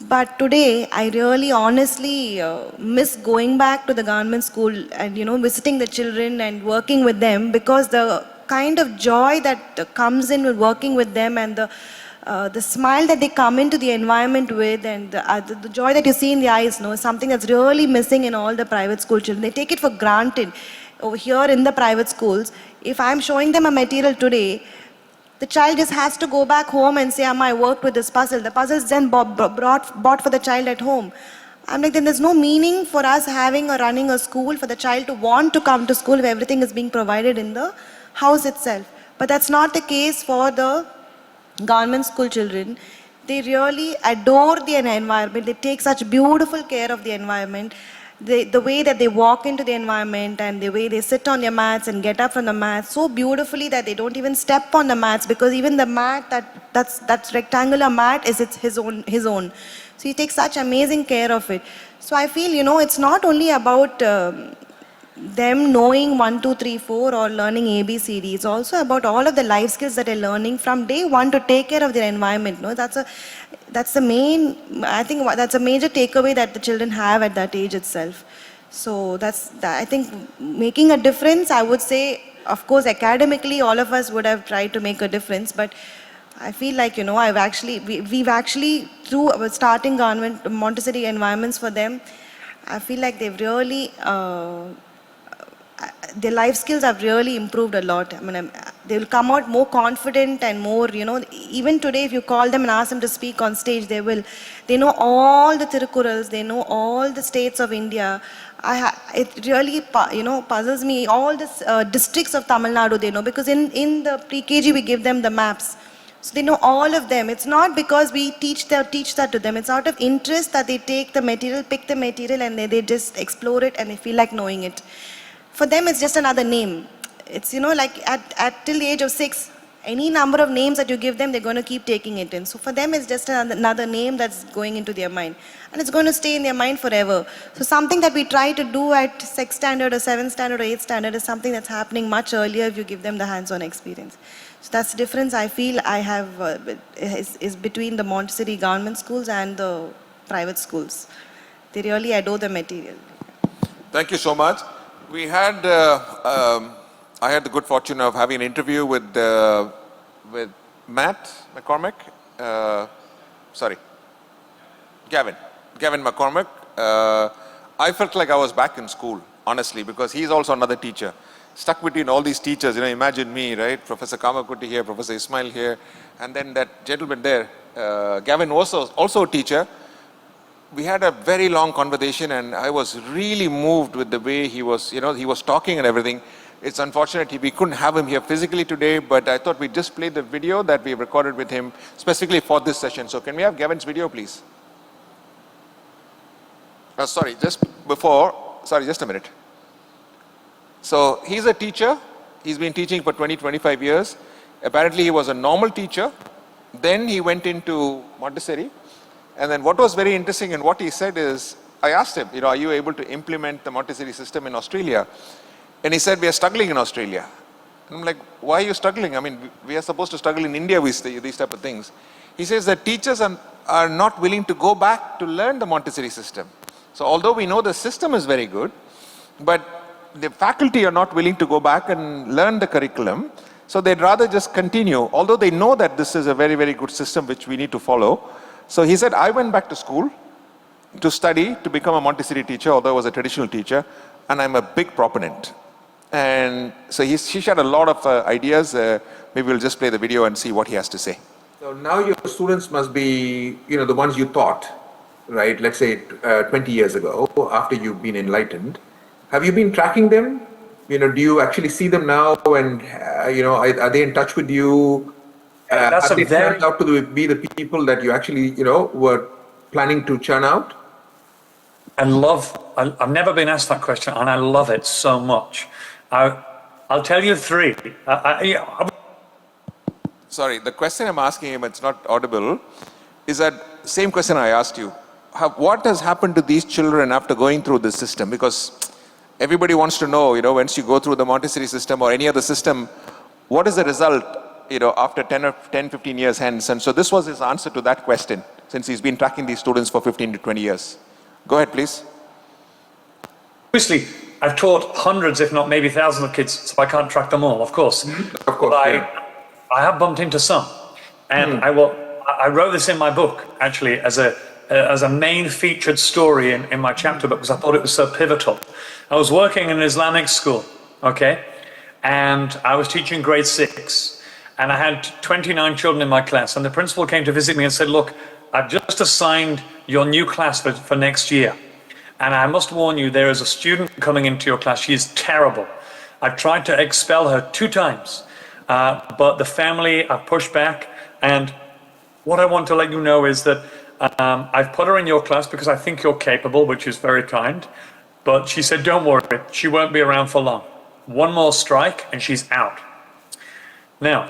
But today, I really honestly miss going back to the government school and, visiting the children and working with them, because the kind of joy that comes in with working with them and the smile that they come into the environment with, and the joy that you see in the eyes, is something that's really missing in all the private school children. They take it for granted. Over here in the private schools, if I'm showing them a material today, the child just has to go back home and say, Amma, I worked with this puzzle. The puzzle is then bought for the child at home. I'm like, then there's no meaning for us having or running a school for the child to want to come to school if everything is being provided in the house itself. But that's not the case for the government school children. They really adore the environment. They take such beautiful care of the environment. The way that they walk into the environment and the way they sit on their mats and get up from the mats so beautifully that they don't even step on the mats, because even the mat, that's rectangular mat is his own. So he takes such amazing care of it. So I feel, it's not only about them knowing 1, 2, 3, 4 or learning ABCD. It's also about all of the life skills that they're learning from day one to take care of their environment. That's the main, I think that's a major takeaway that the children have at that age itself. So I think making a difference, I would say, of course, academically, all of us would have tried to make a difference, but I feel like, we've actually, through starting government Montessori environments for them, I feel like they've really, their life skills have really improved a lot. I mean, they will come out more confident and more, even today if you call them and ask them to speak on stage, they know all the Tirukurals, they know all the states of India. It really, puzzles me. All the districts of Tamil Nadu they know, because in the pre-KG we give them the maps. So they know all of them. It's not because we teach that to them. It's out of interest that they take the material, pick the material, and they just explore it and they feel like knowing it. For them, it's just another name. It's, like at till the age of 6, Any number of names that you give them, they're going to keep taking it in. So for them, it's just another name that's going into their mind. And it's going to stay in their mind forever. So something that we try to do at 6th standard or 7th standard or 8th standard is something that's happening much earlier if you give them the hands-on experience. So that's the difference I feel I have is between the Montessori government schools and the private schools. They really adore the material. Thank you so much. We had, I had the good fortune of having an interview with Matt McCormick, Gavin McCormick. I felt like I was back in school, honestly, because he's also another teacher. Stuck between all these teachers, you know, imagine me, right? Professor Kamakoti here, Professor Ismail here, and then that gentleman there. Gavin was also a teacher. We had a very long conversation and I was really moved with the way he was, you know, he was talking and everything. It's unfortunate we couldn't have him here physically today, but I thought we'd just play the video that we recorded with him specifically for this session. So can we have Gavin's video, please? Sorry, just a minute. So he's a teacher. He's been teaching for 20-25 years. Apparently he was a normal teacher. Then he went into Montessori. And then what was very interesting and what he said is, I asked him, you know, are you able to implement the Montessori system in Australia? And he said, we are struggling in Australia. And I'm like, why are you struggling? I mean, we are supposed to struggle in India with these type of things. He says that teachers are not willing to go back to learn the Montessori system. So although we know the system is very good, but the faculty are not willing to go back and learn the curriculum. So they'd rather just continue, although they know that this is a very, very good system which we need to follow. So he said, I went back to school to study, to become a Montessori teacher, although I was a traditional teacher, and I'm a big proponent. And so she shared a lot of ideas. Maybe we'll just play the video and see what he has to say. So now your students must be, you know, the ones you taught, right? Let's say 20 years ago, after you've been enlightened. Have you been tracking them? You know, do you actually see them now and, you know, are they in touch with you? That's have they turned out to be the people that you actually, you know, were planning to churn out? I've never been asked that question and I love it so much. I'll tell you three. Sorry, the question I'm asking him, it's not audible, is that same question I asked you. What has happened to these children after going through this system? Because everybody wants to know, you know, once you go through the Montessori system or any other system, what is the result, you know, after 10, 15 years hence? And so this was his answer to that question, since he's been tracking these students for 15 to 20 years. Go ahead, please. Obviously, I've taught hundreds, if not maybe thousands of kids, so I can't track them all, of course. Of course, I have bumped into some. And I wrote this in my book, actually, as a main featured story in my chapter book, because I thought it was so pivotal. I was working in an Islamic school, okay? And I was teaching grade 6. And I had 29 children in my class. And the principal came to visit me and said, look, I've just assigned your new class for next year. And I must warn you, there is a student coming into your class. She is terrible. I've tried to expel her 2 times. But the family have pushed back. And what I want to let you know is that I've put her in your class because I think you're capable, which is very kind. But she said, don't worry, she won't be around for long. One more strike and she's out. Now,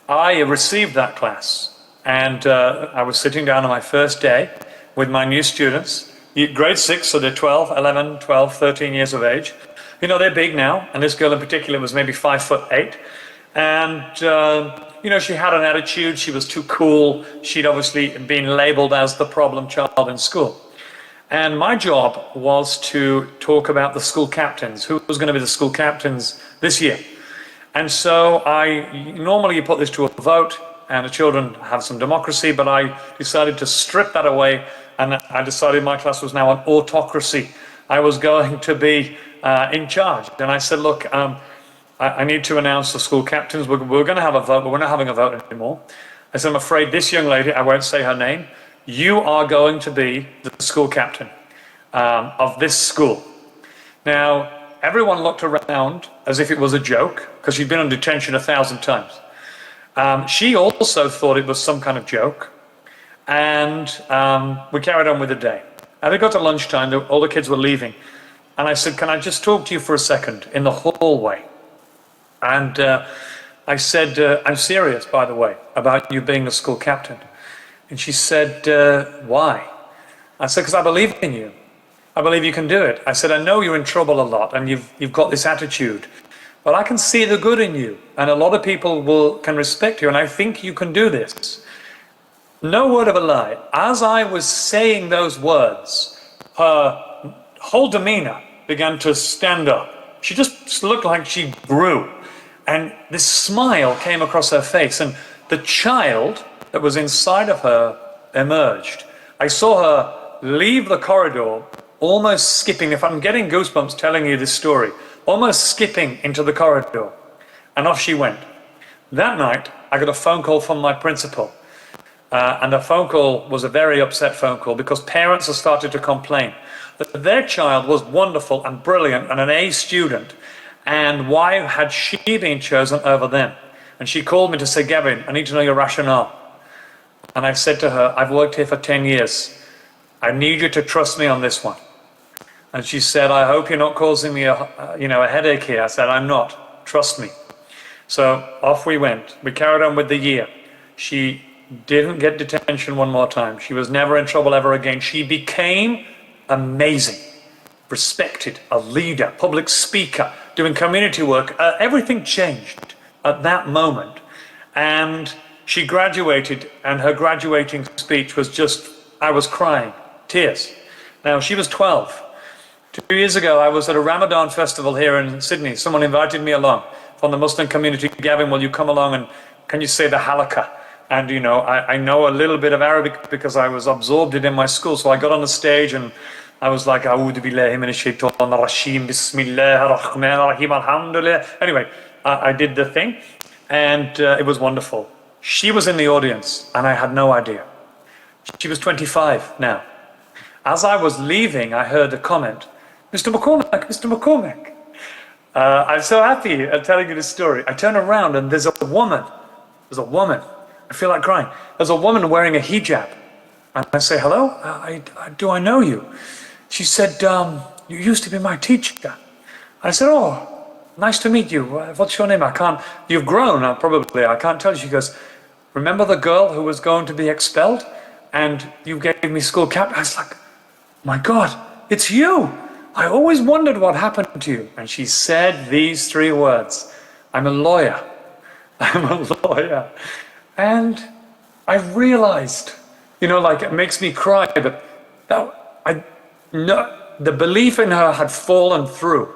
I received that class and I was sitting down on my first day with my new students, grade 6, so they're 12, 11, 12, 13 years of age. You know, they're big now, and this girl in particular was maybe 5'8". And, you know, she had an attitude, she was too cool. She'd obviously been labeled as the problem child in school. And my job was to talk about the school captains, who was going to be the school captains this year. And so normally you put this to a vote and the children have some democracy, but I decided to strip that away and I decided my class was now an autocracy. I was going to be in charge. And I said, look, I need to announce the school captains. We're going to have a vote, but we're not having a vote anymore. I said, I'm afraid this young lady, I won't say her name, you are going to be the school captain of this school. Now, everyone looked around as if it was a joke, because she'd been on detention 1,000 times. She also thought it was some kind of joke, and we carried on with the day. And it got to lunchtime, all the kids were leaving, and I said, can I just talk to you for a second in the hallway? And I said, I'm serious, by the way, about you being a school captain. And she said, why? I said, because I believe in you. I believe you can do it. I said, I know you're in trouble a lot and you've got this attitude, but I can see the good in you. And a lot of people can respect you. And I think you can do this. No word of a lie. As I was saying those words, her whole demeanor began to stand up. She just looked like she grew. And this smile came across her face. And the child that was inside of her emerged. I saw her leave the corridor, almost skipping, if I'm getting goosebumps telling you this story, almost skipping into the corridor. And off she went. That night, I got a phone call from my principal. And the phone call was a very upset phone call because parents had started to complain that their child was wonderful and brilliant and an A student. And why had she been chosen over them? And she called me to say, Gavin, I need to know your rationale. And I said to her, I've worked here for 10 years. I need you to trust me on this one. And she said, I hope you're not causing me a headache here. I said, I'm not. Trust me. So off we went. We carried on with the year. She didn't get detention one more time. She was never in trouble ever again. She became amazing, respected, a leader, public speaker, doing community work. Everything changed at that moment. And she graduated, and her graduating speech was just, I was crying, tears. Now, she was 12. 2 years ago, I was at a Ramadan festival here in Sydney. Someone invited me along from the Muslim community. Gavin, will you come along and can you say the halakha? And, I know a little bit of Arabic because I was absorbed it in my school. So I got on the stage and I was like, A'udhu billahi minash shaitanir rajim, bismillahir rahmanir rahim, alhamdulillah. Anyway, I did the thing and it was wonderful. She was in the audience and I had no idea. She was 25 now. As I was leaving, I heard a comment, Mr. McCormack, Mr. McCormack. I'm so happy at telling you this story. I turn around and there's a woman. I feel like crying. There's a woman wearing a hijab. And I say, hello, do I know you? She said, you used to be my teacher. I said, oh, nice to meet you. What's your name? You've grown, probably. I can't tell you. She goes, remember the girl who was going to be expelled? And you gave me school captain? I was like, my God, it's you. I always wondered what happened to you. And she said these 3 words, I'm a lawyer. I'm a lawyer. And I realized, it makes me cry, but the belief in her had fallen through.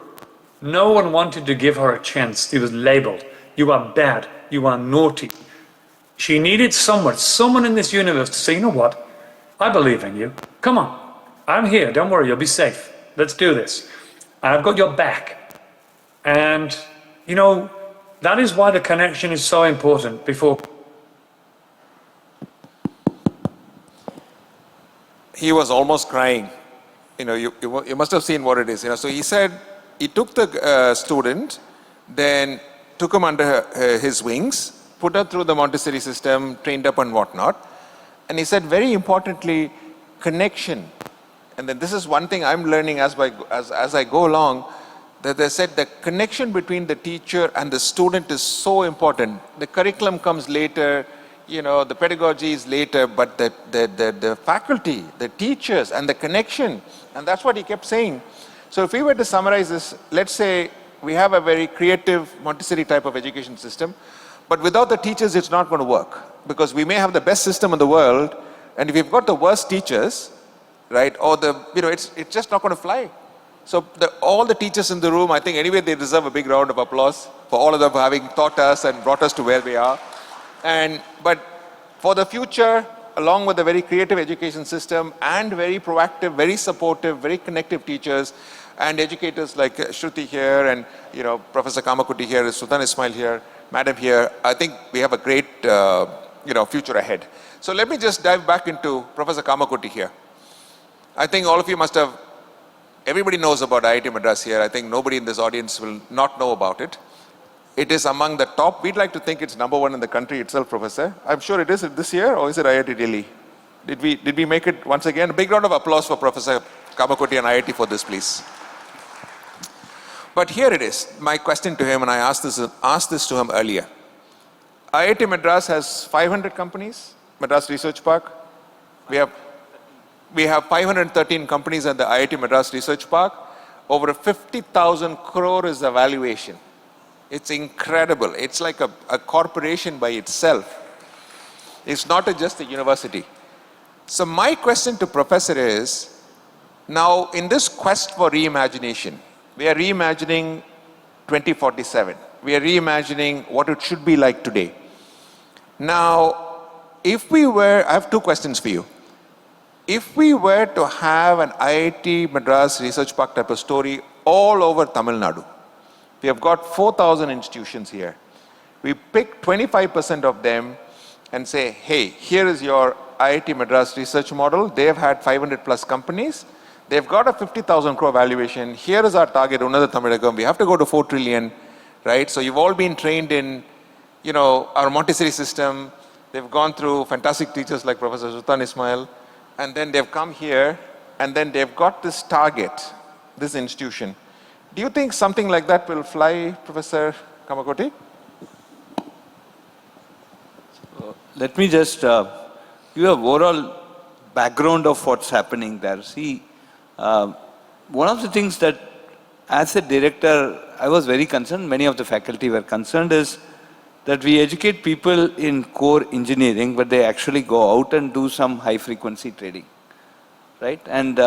No one wanted to give her a chance. She was labeled. You are bad. You are naughty. She needed someone in this universe to say, you know what? I believe in you. Come on. I'm here. Don't worry. You'll be safe. Let's do this. I've got your back. And, that is why the connection is so important before. He was almost crying. You must have seen what it is. So he said he took the student, then took him under his wings, put her through the Montessori system, trained up and whatnot. And he said, very importantly, connection. And then this is one thing I'm learning as I go along, that they said the connection between the teacher and the student is so important. The curriculum comes later, the pedagogy is later, but the faculty, the teachers, and the connection, and that's what he kept saying. So if we were to summarize this, let's say we have a very creative Montessori type of education system, but without the teachers, it's not going to work, because we may have the best system in the world, and if we've got the worst teachers, right, or it's just not going to fly. So all the teachers in the room, I think anyway, they deserve a big round of applause for all of them having taught us and brought us to where we are. But for the future, along with a very creative education system and very proactive, very supportive, very connective teachers and educators like Shruthi here and Professor Kamakoti here, Sultan Ismail here, Madam here, I think we have a great future ahead. So let me just dive back into Professor Kamakoti here. I think all of you must have, everybody knows about IIT Madras here. I think nobody in this audience will not know about it. It is among the top. We'd like to think it's #1 in the country itself, Professor. I'm sure it is this year, or is it IIT Delhi? Did we make it once again? A big round of applause for Professor Kamakoti and IIT for this, please. But here it is, my question to him, and I asked this to him earlier. IIT Madras has 500 companies, Madras Research Park. We have 513 companies at the IIT Madras Research Park. Over 50,000 crore is the valuation. It's incredible. It's like a corporation by itself. It's not just a university. So my question to Professor is, now in this quest for reimagination, we are reimagining 2047. We are reimagining what it should be like today. Now, I have two questions for you. If we were to have an IIT Madras Research Park type of story all over Tamil Nadu, we have got 4,000 institutions here. We pick 25% of them and say, hey, here is your IIT Madras research model. They have had 500 plus companies. They've got a 50,000 crore valuation. Here is our target, Unnatha Tamilzhagam. We have to go to 4 trillion, right? So you've all been trained in, our Montessori system. They've gone through fantastic teachers like Professor Sultan, Ismail. And then they've come here, and then they've got this target, this institution. Do you think something like that will fly, Professor Kamakoti? Let me just give you an overall background of what's happening there. See, one of the things that as a director, I was very concerned, many of the faculty were concerned, is that we educate people in core engineering, but they actually go out and do some high frequency trading, right? And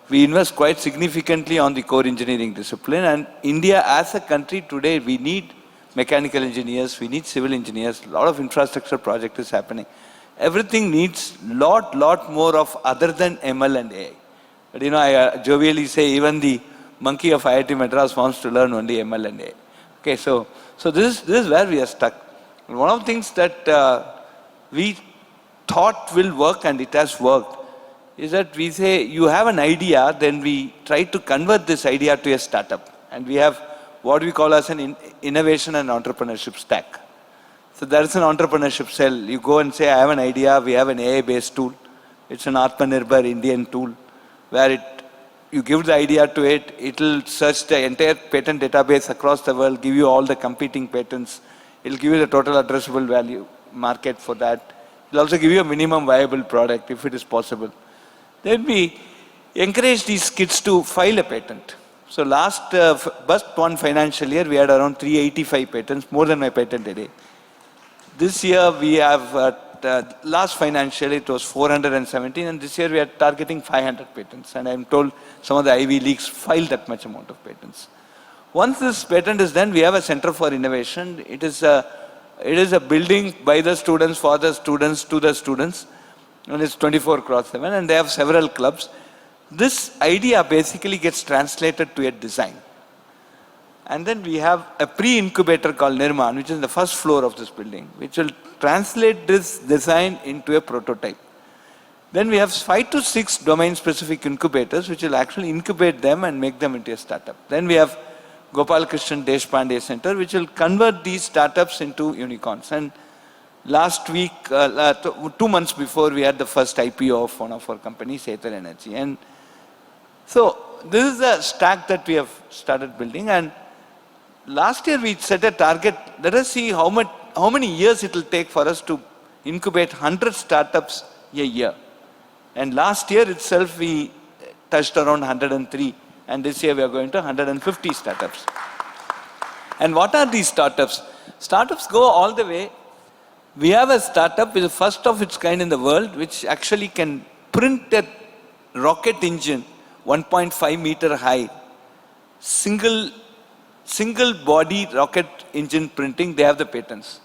we invest quite significantly on the core engineering discipline. And India as a country today, we need mechanical engineers, we need civil engineers, a lot of infrastructure project is happening. Everything needs lot more of other than ML and AI. But I jovially say even the monkey of IIT Madras wants to learn only ML and AI. Okay, so this is where we are stuck. One of the things that we thought will work, and it has worked, is that we say you have an idea, then we try to convert this idea to a startup. And we have what we call as an innovation and entrepreneurship stack. So there is an entrepreneurship cell. You go and say, I have an idea, we have an AI-based tool. It's an Atmanirbhar Indian tool, where you give the idea to it, it will search the entire patent database across the world, give you all the competing patents. It will give you the total addressable value market for that. It will also give you a minimum viable product if it is possible. Then we encourage these kids to file a patent. So last one financial year, we had around 385 patents, more than my patent today. This year we have, last financial year it was 417, and this year we are targeting 500 patents. And I'm told some of the Ivy Leagues filed that much amount of patents. Once this patent is done, we have a Center for Innovation. It is a building by the students, for the students, to the students. And it's 24/7, and they have several clubs. This idea basically gets translated to a design. And then we have a pre-incubator called Nirman, which is in the first floor of this building, which will translate this design into a prototype. Then we have 5 to 6 domain-specific incubators, which will actually incubate them and make them into a startup. Then we have Gopal Krishnan Deshpande Center, which will convert these startups into unicorns. And last week, 2 months before, we had the first IPO of one of our companies, Ether Energy. And so this is a stack that we have started building. And last year we set a target. Let us see how many years it will take for us to incubate 100 startups a year. And last year itself we touched around 103. And this year we are going to 150 startups. And what are these startups? Startups go all the way. We have a startup, is the first of its kind in the world, which actually can print a rocket engine 1.5 meter high, single body rocket engine printing. They have the patents.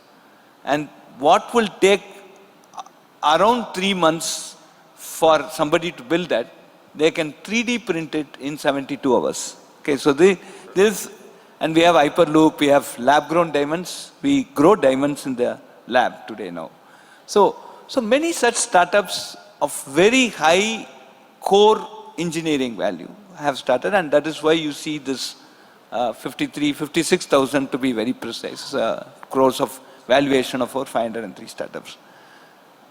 And what will take around 3 months for somebody to build that, they can 3D print it in 72 hours. Okay, so and we have Hyperloop, we have lab-grown diamonds. We grow diamonds in the lab today now. So many such startups of very high core engineering value have started, and that is why you see this 56,000 to be very precise, crores of valuation of our 503 startups.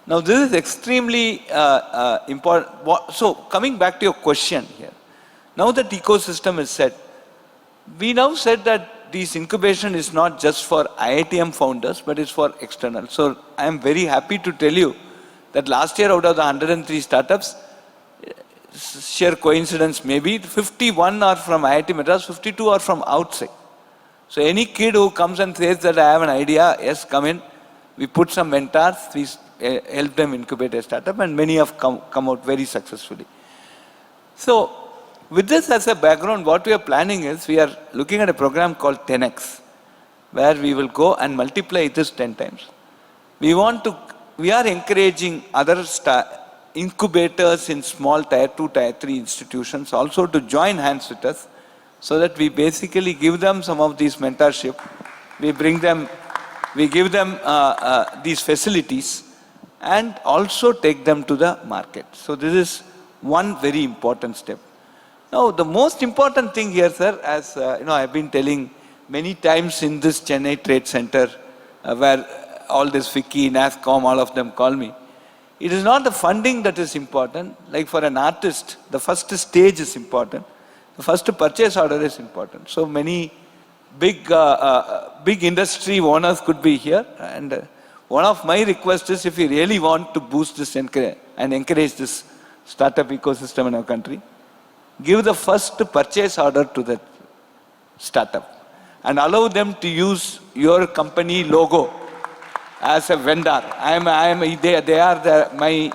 Now this is extremely important. So coming back to your question here, now that ecosystem is set, we now said that this incubation is not just for IITM founders, but it's for external. So I am very happy to tell you that last year out of the 103 startups, sheer coincidence maybe, 51 are from IIT Madras, 52 are from outside. So any kid who comes and says that I have an idea, yes, come in. We put some mentors, we help them incubate a startup, and many have come out very successfully. So with this as a background, what we are planning is, we are looking at a program called 10x, where we will go and multiply this 10 times. We are encouraging other incubators in small tier 2, tier 3 institutions also to join hands with us, so that we basically give them some of these mentorship. We give them these facilities and also take them to the market. So this is one very important step. Now, the most important thing here, sir, as I've been telling many times in this Chennai Trade Center, where all this FICCI, NASCOM, all of them call me, it is not the funding that is important. Like for an artist, the first stage is important. The first purchase order is important. So many big industry owners could be here. And one of my requests is, if you really want to boost this and encourage this startup ecosystem in our country, give the first purchase order to the startup and allow them to use your company logo as a vendor. They are my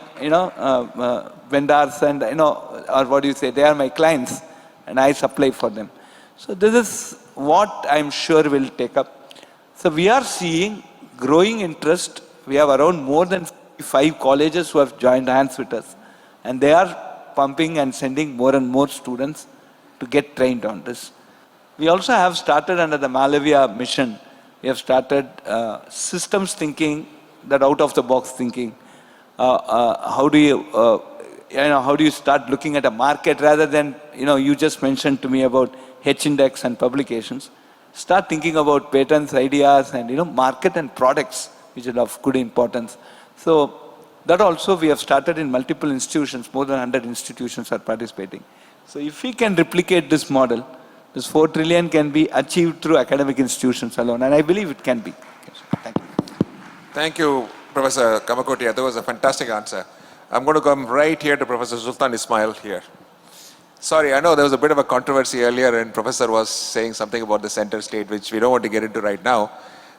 vendors, and or what do you say? They are my clients, and I supply for them. So this is what I'm sure will take up. So we are seeing growing interest. We have around more than 5 colleges who have joined hands with us, and they are pumping and sending more and more students to get trained on this. We also have started under the Malavia mission. We have started systems thinking, that out of the box thinking. How do you start looking at a market rather than, you just mentioned to me about H-index and publications. Start thinking about patents, ideas, and market and products, which are of good importance. So that also we have started in multiple institutions. More than 100 institutions are participating. So if we can replicate this model, this 4 trillion can be achieved through academic institutions alone, and I believe it can be. Yes, thank you. Thank you, Professor Kamakoti. That was a fantastic answer. I'm going to come right here to Professor Sultan Ismail here. Sorry, I know there was a bit of a controversy earlier, and Professor was saying something about the center state, which we don't want to get into right now.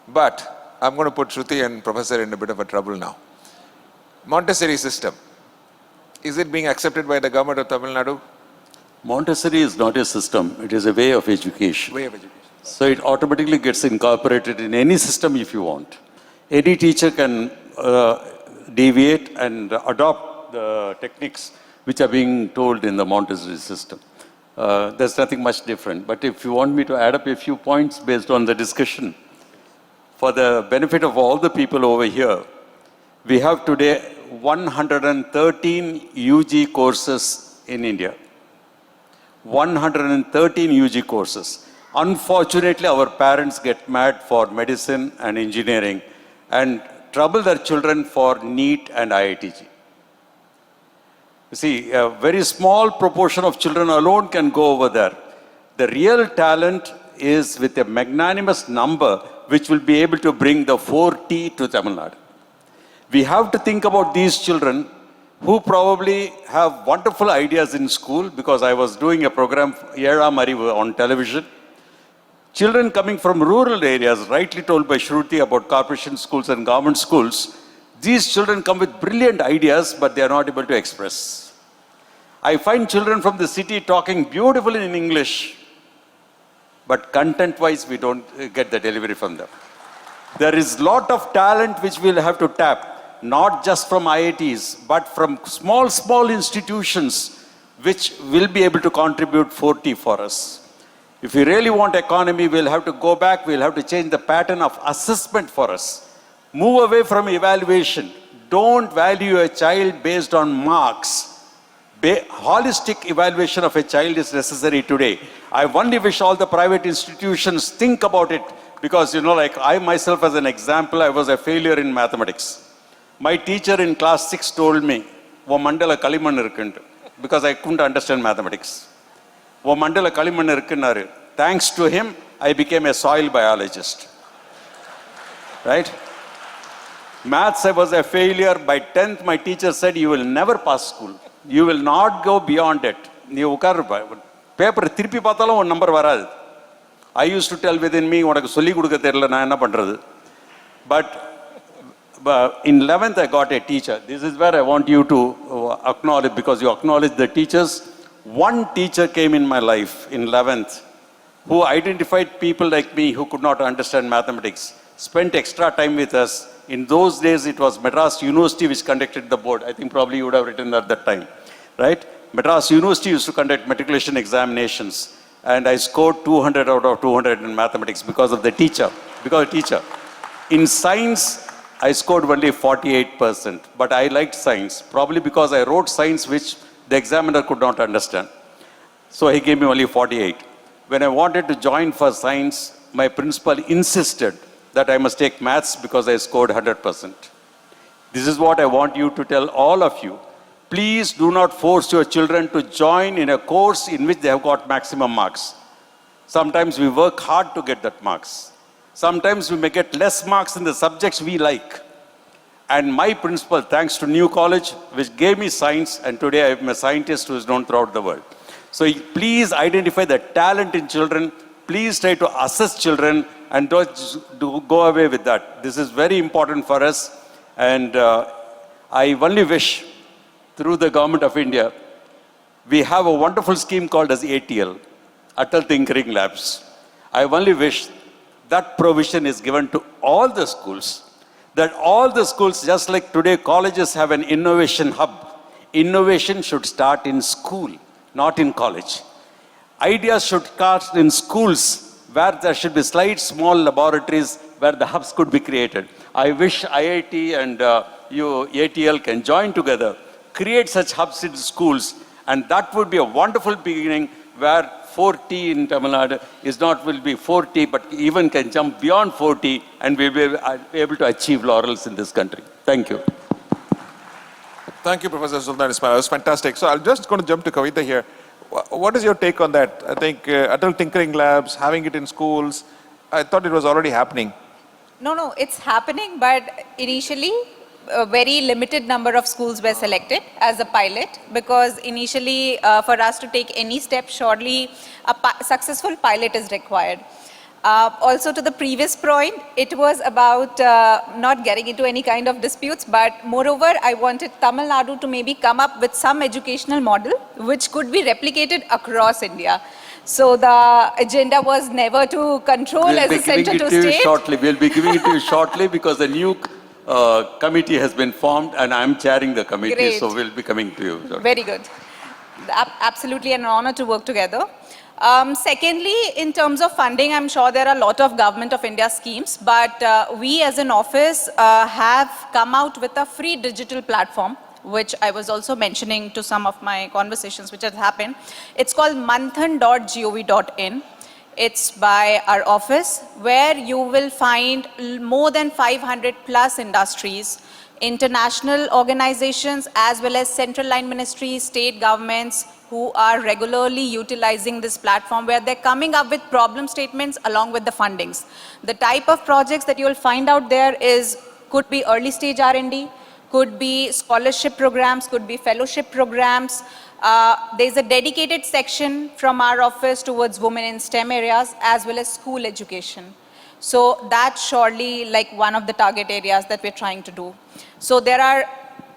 But I'm going to put Shruthi and Professor in a bit of a trouble now. Montessori system, is it being accepted by the government of Tamil Nadu? Montessori is not a system, it is a way of education. Way of education. So it automatically gets incorporated in any system if you want. Any teacher can deviate and adopt the techniques which are being told in the Montessori system. There's nothing much different. But if you want me to add up a few points based on the discussion, for the benefit of all the people over here, we have today 113 UG courses in India. 113 UG courses. Unfortunately, our parents get mad for medicine and engineering and trouble their children for NEET and IITG. You see, a very small proportion of children alone can go over there. The real talent is with a magnanimous number which will be able to bring the 4T to Tamil Nadu. We have to think about these children who probably have wonderful ideas in school, because I was doing a program, Yera Marivu, on television. Children coming from rural areas, rightly told by Shruthi about corporation schools and government schools, these children come with brilliant ideas, but they are not able to express. I find children from the city talking beautifully in English, but content-wise, we don't get the delivery from them. There is a lot of talent which we'll have to tap, not just from IITs, but from small institutions which will be able to contribute 40 for us. If we really want economy, we'll have to go back, we'll have to change the pattern of assessment for us. Move away from evaluation. Don't value a child based on marks. Holistic evaluation of a child is necessary today. I only wish all the private institutions think about it, because, like I myself as an example, I was a failure in mathematics. My teacher in class 6 told me, "Wo mandala kaliman irukku," because I couldn't understand mathematics. "Wo mandala kaliman irukku." Thanks to him, I became a soil biologist. Right? Maths, I was a failure. By 10th, my teacher said, you will never pass school. You will not go beyond it. Paper, 3 paathalum number varad. I used to tell within me, but in 11th, I got a teacher. This is where I want you to acknowledge, because you acknowledge the teachers. One teacher came in my life in 11th who identified people like me who could not understand mathematics, spent extra time with us. In those days, it was Madras University which conducted the board. I think probably you would have written at that time, right? Madras University used to conduct matriculation examinations, and I scored 200 out of 200 in mathematics because of the teacher. In science, I scored only 48%, but I liked science, probably because I wrote science which the examiner could not understand. So he gave me only 48. When I wanted to join for science, my principal insisted that I must take maths because I scored 100%. This is what I want you to tell all of you. Please do not force your children to join in a course in which they have got maximum marks. Sometimes we work hard to get that marks. Sometimes we may get less marks in the subjects we like. And my principal, thanks to New College, which gave me science, and today I am a scientist who is known throughout the world. So please identify the talent in children. Please try to assess children and don't go away with that. This is very important for us. And I only wish, through the government of India, we have a wonderful scheme called as ATL, Atal Tinkering Labs. I only wish that provision is given to all the schools, that all the schools, just like today colleges have an innovation hub, innovation should start in school, not in college. Ideas should start in schools where there should be slight small laboratories where the hubs could be created. I wish IIT and ATL can join together, create such hubs in schools, and that would be a wonderful beginning where 40 in Tamil Nadu will be 40, but even can jump beyond 40, and we'll be able to achieve laurels in this country. Thank you. Thank you, Professor Sultan Ismail. That was fantastic. So I'm just going to jump to Kavita here. What is your take on that? I think Atal Tinkering Labs, having it in schools, I thought it was already happening. No, it's happening, but initially a very limited number of schools were selected as a pilot, because initially for us to take any step, surely a successful pilot is required. Also, to the previous point, it was about not getting into any kind of disputes, but moreover, I wanted Tamil Nadu to maybe come up with some educational model which could be replicated across India. So the agenda was never to control as a center to state. We'll be giving it to you shortly, because the new committee has been formed and I'm chairing the committee. Great. So we'll be coming to you shortly. Very good. Absolutely an honor to work together. Secondly, in terms of funding, I'm sure there are a lot of Government of India schemes, but we as an office have come out with a free digital platform, which I was also mentioning to some of my conversations which has happened. It's called manthan.gov.in. It's by our office, where you will find more than 500 plus industries, international organizations, as well as central line ministries, state governments, who are regularly utilizing this platform, where they're coming up with problem statements along with the fundings. The type of projects that you'll find out there could be early stage R&D, could be scholarship programs, could be fellowship programs. There's a dedicated section from our office towards women in STEM areas, as well as school education. So that's surely like one of the target areas that we're trying to do. So there are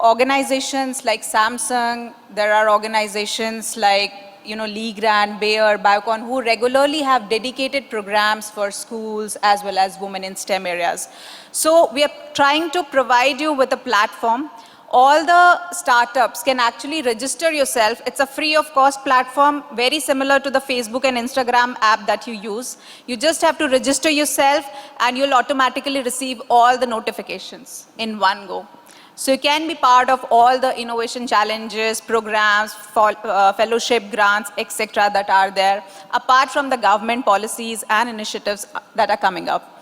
organizations like Samsung, there are organizations like Lee Grant, Bayer, Biocon, who regularly have dedicated programs for schools as well as women in STEM areas. So we are trying to provide you with a platform. All the startups can actually register yourself. It's a free of cost platform, very similar to the Facebook and Instagram app that you use. You just have to register yourself and you'll automatically receive all the notifications in one go. So you can be part of all the innovation challenges, programs, fellowship grants, etc. that are there, apart from the government policies and initiatives that are coming up.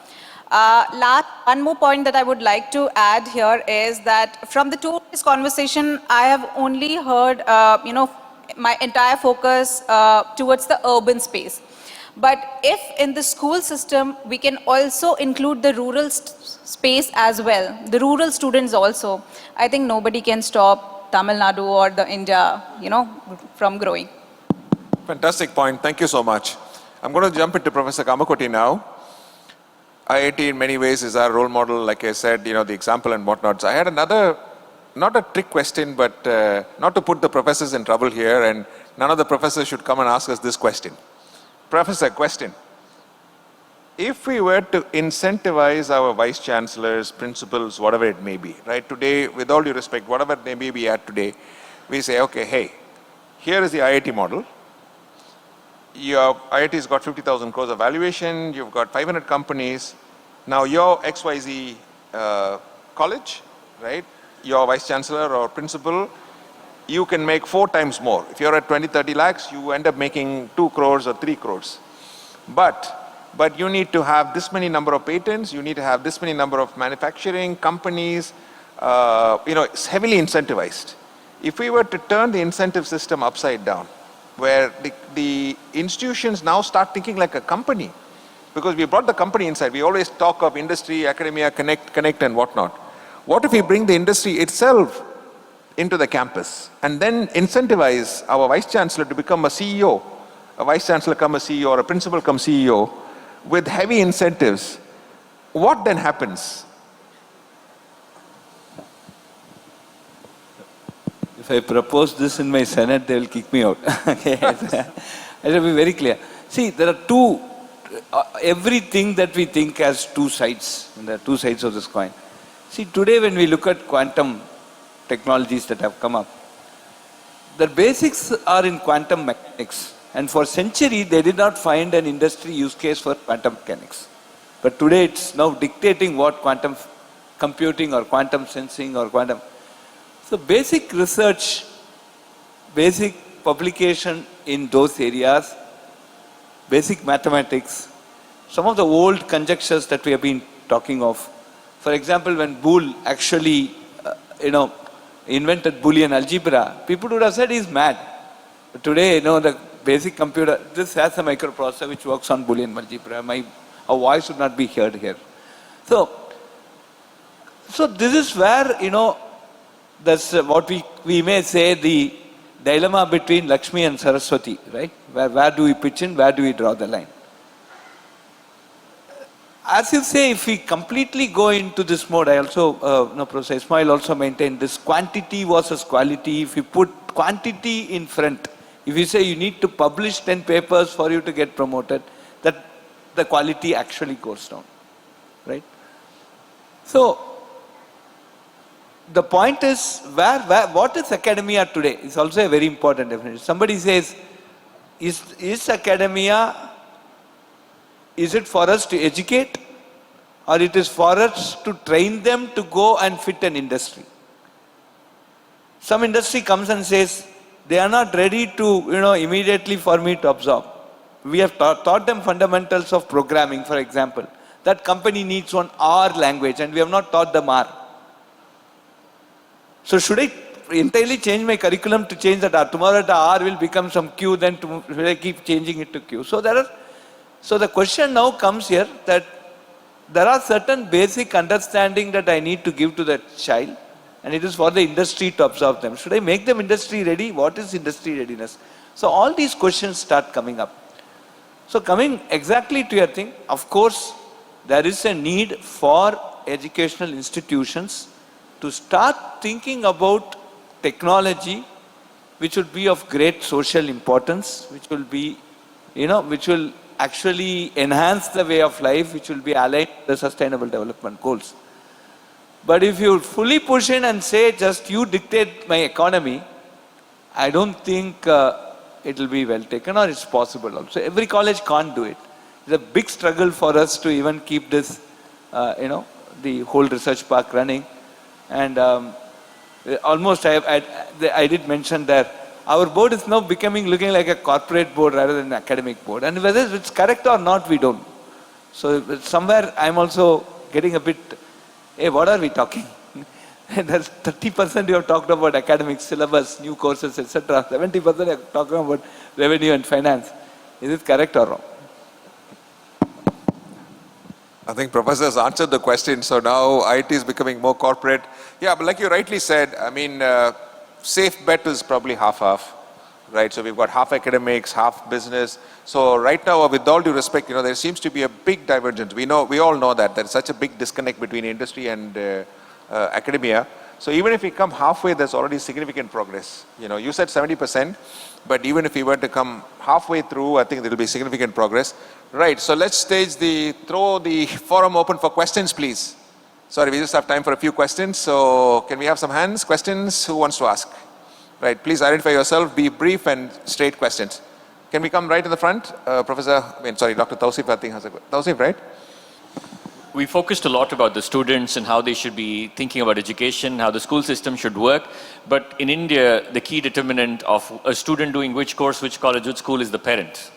One more point that I would like to add here is that from the two days conversation, I have only heard, my entire focus towards the urban space. But if in the school system, we can also include the rural space as well, the rural students also, I think nobody can stop Tamil Nadu or the India, from growing. Fantastic point. Thank you so much. I'm going to jump into Professor Kamakoti now. IIT in many ways is our role model, like I said, the example and whatnot. So I had another, not a trick question, but not to put the professors in trouble here, and none of the professors should come and ask us this question. Professor, question. If we were to incentivize our vice chancellors, principals, whatever it may be, right? Today, with all due respect, whatever it may be at today, we say, okay, hey, here is the IIT model. Your IIT's got 50,000 crores of valuation, you've got 500 companies. Now your XYZ college, right? Your vice chancellor or principal, you can make 4 times more. If you're at 20, 30 lakhs, you end up making 2 crores or 3 crores. But you need to have this many number of patents, you need to have this many number of manufacturing companies, it's heavily incentivized. If we were to turn the incentive system upside down, where the institutions now start thinking like a company, because we brought the company inside. We always talk of industry, academia, connect and whatnot. What if we bring the industry itself into the campus and then incentivize our vice chancellor to become a CEO, a vice chancellor become a CEO or a principal become CEO with heavy incentives? What then happens? If I propose this in my Senate, they will kick me out. Okay. I shall be very clear. See, there are two, everything that we think has two sides, and there are two sides of this coin. See, today when we look at quantum technologies that have come up, the basics are in quantum mechanics. And for centuries, they did not find an industry use case for quantum mechanics. But today, it's now dictating what quantum computing or quantum sensing or quantum. So basic research, basic publication in those areas, basic mathematics, some of the old conjectures that we have been talking of. For example, when Boole actually, invented Boolean algebra, people would have said he's mad. But today, the basic computer, this has a microprocessor which works on Boolean algebra. Our voice would not be heard here. So this is where, that's what we may say the dilemma between Lakshmi and Saraswati, right? Where do we pitch in, where do we draw the line? As you say, if we completely go into this mode, I also, Professor Ismail also maintained this quantity versus quality. If you put quantity in front, if you say you need to publish 10 papers for you to get promoted, that the quality actually goes down, right? So, the point is, what is academia today? It's also a very important definition. Somebody says, is academia, is it for us to educate, or it is for us to train them to go and fit an industry? Some industry comes and says, they are not ready to, immediately for me to absorb. We have taught them fundamentals of programming, for example. That company needs one R language, and we have not taught them R. So should I entirely change my curriculum to change that R? Tomorrow the R will become some Q, then should I keep changing it to Q? So the question now comes here that there are certain basic understanding that I need to give to the child, and it is for the industry to absorb them. Should I make them industry ready? What is industry readiness? So all these questions start coming up. So coming exactly to your thing, of course, there is a need for educational institutions to start thinking about technology which would be of great social importance, which will be, which will actually enhance the way of life, which will be aligned to the sustainable development goals. But if you fully push in and say, just you dictate my economy, I don't think it will be well taken, or it's possible also. Every college can't do it. It's a big struggle for us to even keep this, the whole research park running. And almost I did mention that our board is now looking like a corporate board rather than an academic board. And whether it's correct or not, we don't. So somewhere I'm also getting a bit, hey, what are we talking? There's 30% you have talked about academic syllabus, new courses, etc. 70% you are talking about revenue and finance. Is it correct or wrong? I think Professor has answered the question. So now IT is becoming more corporate. Yeah, but like you rightly said, I mean, safe bet is probably half-half, right? So we've got half academics, half business. So right now, with all due respect, there seems to be a big divergence. We all know that there's such a big disconnect between industry and academia. So even if we come halfway, there's already significant progress. You said 70%, but even if we were to come halfway through, I think there will be significant progress. Right, so let's throw the forum open for questions, please. Sorry, we just have time for a few questions. So can we have some hands? Questions? Who wants to ask? Right, please identify yourself, be brief and straight questions. Can we come right in the front? Dr. Tausif, I think has a question. Tausif, right? We focused a lot about the students and how they should be thinking about education, how the school system should work. But in India, the key determinant of a student doing which course, which college, which school is the parent.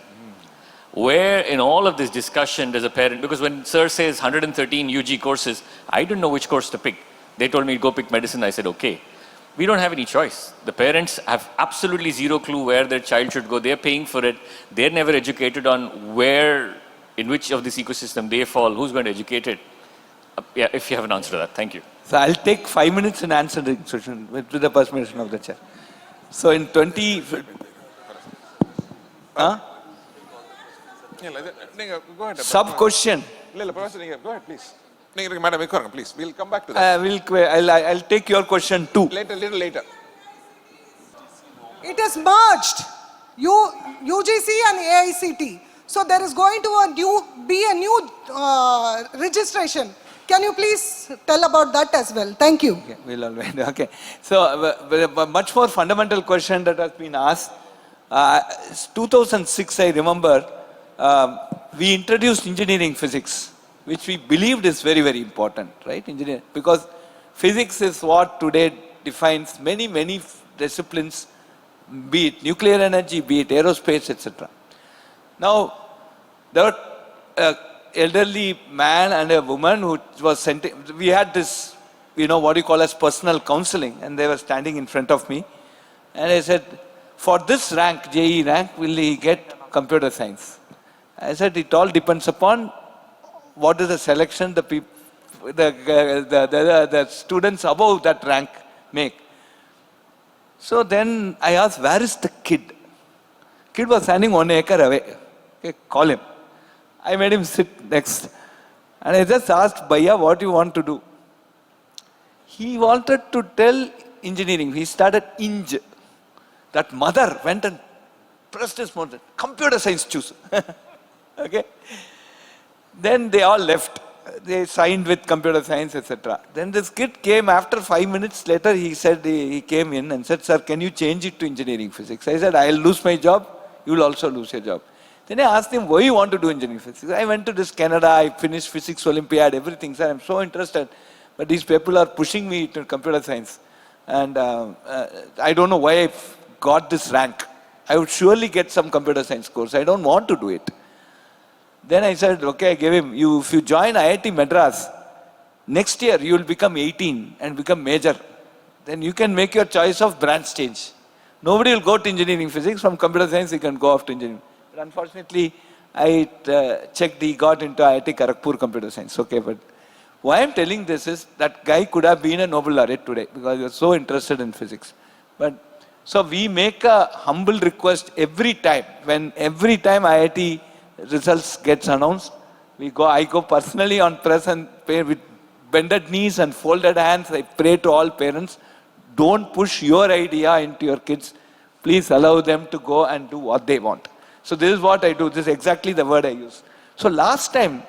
Where in all of this discussion does a parent, because when Sir says 113 UG courses, I don't know which course to pick. They told me to go pick medicine. I said, okay. We don't have any choice. The parents have absolutely zero clue where their child should go. They're paying for it. They're never educated on in which of this ecosystem they fall, who's going to educate it. Yeah, if you have an answer to that, thank you. So I'll take 5 minutes and answer the question with the permission of the chair. So in 20... Huh? Go ahead. Sub-question. Go ahead, please. Madam, please. We'll come back to that. I'll take your question too. Little later. It is merged, UGC and AICT. So there is going to be a new registration. Can you please tell about that as well? Thank you. Okay, we'll all wait. Okay. So much more fundamental question that has been asked. 2006, I remember, we introduced engineering physics, which we believed is very, very important, right? Because physics is what today defines many disciplines, be it nuclear energy, be it aerospace, etc. Now, there were an elderly man and a woman who was sent. We had this, what you call as personal counseling, and they were standing in front of me. And I said, for this rank, JE rank, will he get computer science? I said, it all depends upon what is the selection the students above that rank make. So then I asked, where is the kid? Kid was standing 1 acre away. Okay, call him. I made him sit next. And I just asked, Bhaiya, what do you want to do? He wanted to tell engineering. He started Inj. That mother went and pressed his mouth. Computer science choose. Okay. Then they all left. They signed with computer science, etc. Then this kid came after 5 minutes later. He said, he came in and said, sir, can you change it to engineering physics? I said, I'll lose my job. You will also lose your job. Then I asked him, why you want to do engineering physics? I went to this Canada. I finished physics Olympiad, everything. Sir, I'm so interested. But these people are pushing me to computer science. And I don't know why I got this rank. I would surely get some computer science course. I don't want to do it. Then I said, okay, I gave him, if you join IIT Madras, next year you will become 18 and become major. Then you can make your choice of branch change. Nobody will go to engineering physics. From computer science, you can go off to engineering. But unfortunately, I checked, he got into IIT Kharagpur computer science. Okay, but why I'm telling this is that guy could have been a Nobel laureate today because he was so interested in physics. But so we make a humble request every time. Every time IIT results gets announced, I go personally on press and pray with bended knees and folded hands. I pray to all parents, don't push your idea into your kids. Please allow them to go and do what they want. So this is what I do. This is exactly the word I use. So last time,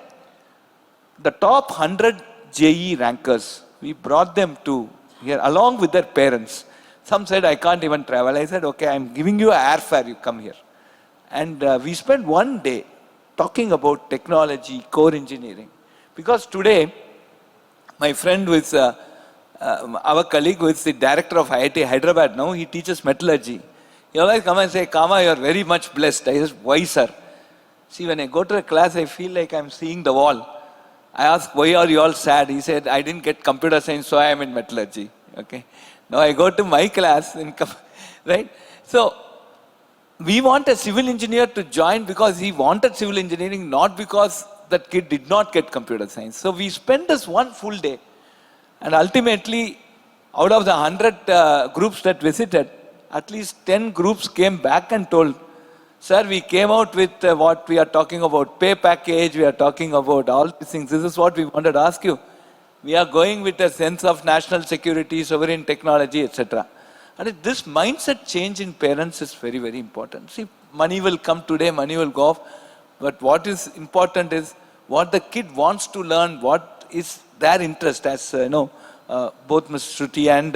the top 100 JE rankers, we brought them to here along with their parents. Some said, I can't even travel. I said, okay, I'm giving you airfare, you come here. And we spent 1 day talking about technology, core engineering. Because today, my friend who is our colleague who is the director of IIT Hyderabad now, he teaches metallurgy. He always come and say, Kama, you're very much blessed. I said, why, sir? See, when I go to a class, I feel like I'm seeing the wall. I asked, why are you all sad? He said, I didn't get computer science, so I am in metallurgy. Okay. Now I go to my class, right? So, we want a civil engineer to join because he wanted civil engineering, not because that kid did not get computer science. So we spent this one full day, and ultimately, out of the 100 groups that visited, at least 10 groups came back and told, sir, we came out with what we are talking about, pay package, we are talking about all these things. This is what we wanted to ask you. We are going with a sense of national security, sovereign technology, etc. And this mindset change in parents is very, very important. See, money will come today, money will go off. But what is important is what the kid wants to learn, what is their interest. As both Ms. Shruthi and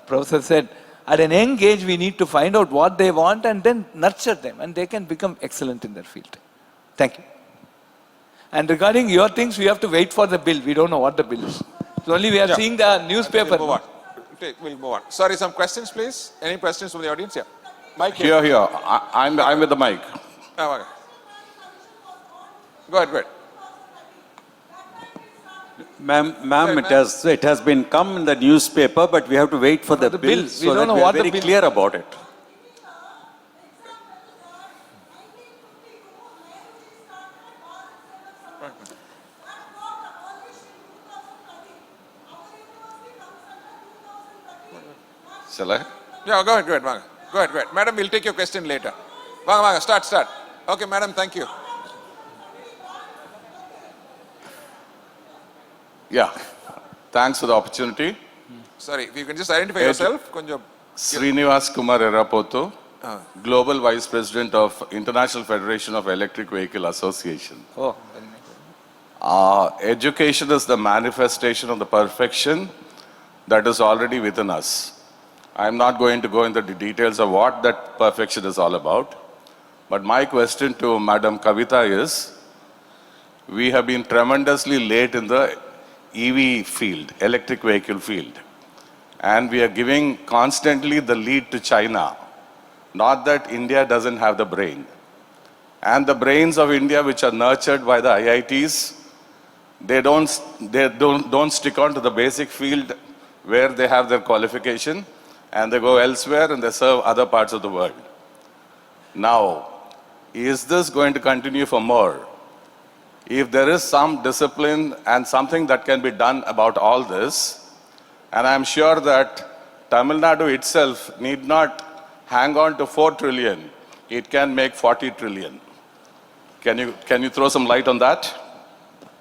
Professor said, at an young age, we need to find out what they want and then nurture them, and they can become excellent in their field. Thank you. And regarding your things, we have to wait for the bill. We don't know what the bill is. So only we are seeing the newspaper. We'll move on. We'll move on. Sorry, some questions, please. Any questions from the audience? Yeah. Mike Here. I'm with the mic. Oh, okay. Go ahead. Ma'am, it has been come in the newspaper, but we have to wait for the bill. We So don't that know we are what the very bill- clear about it. Shall I? Yeah, go ahead. Go ahead. Madam, we'll take your question later. Vanga, start. Okay, madam, thank you. Yeah. Thanks for the opportunity. Sorry, if you can just identify yourself. Konjam. Srinivas Kumar Erapoto, Global Vice President of International Federation of Electric Vehicle Association. Oh, very nice. Education is the manifestation of the perfection that is already within us. I'm not going to go into the details of what that perfection is all about. But my question to Madam Kavita is, we have been tremendously late in the EV field, electric vehicle field. And we are giving constantly the lead to China. Not that India doesn't have the brain. And the brains of India, which are nurtured by the IITs, they don't stick on to the basic field where they have their qualification, and they go elsewhere and they serve other parts of the world. Now, is this going to continue for more? If there is some discipline and something that can be done about all this, and I'm sure that Tamil Nadu itself need not hang on to 4 trillion, it can make 40 trillion. Can you throw some light on that?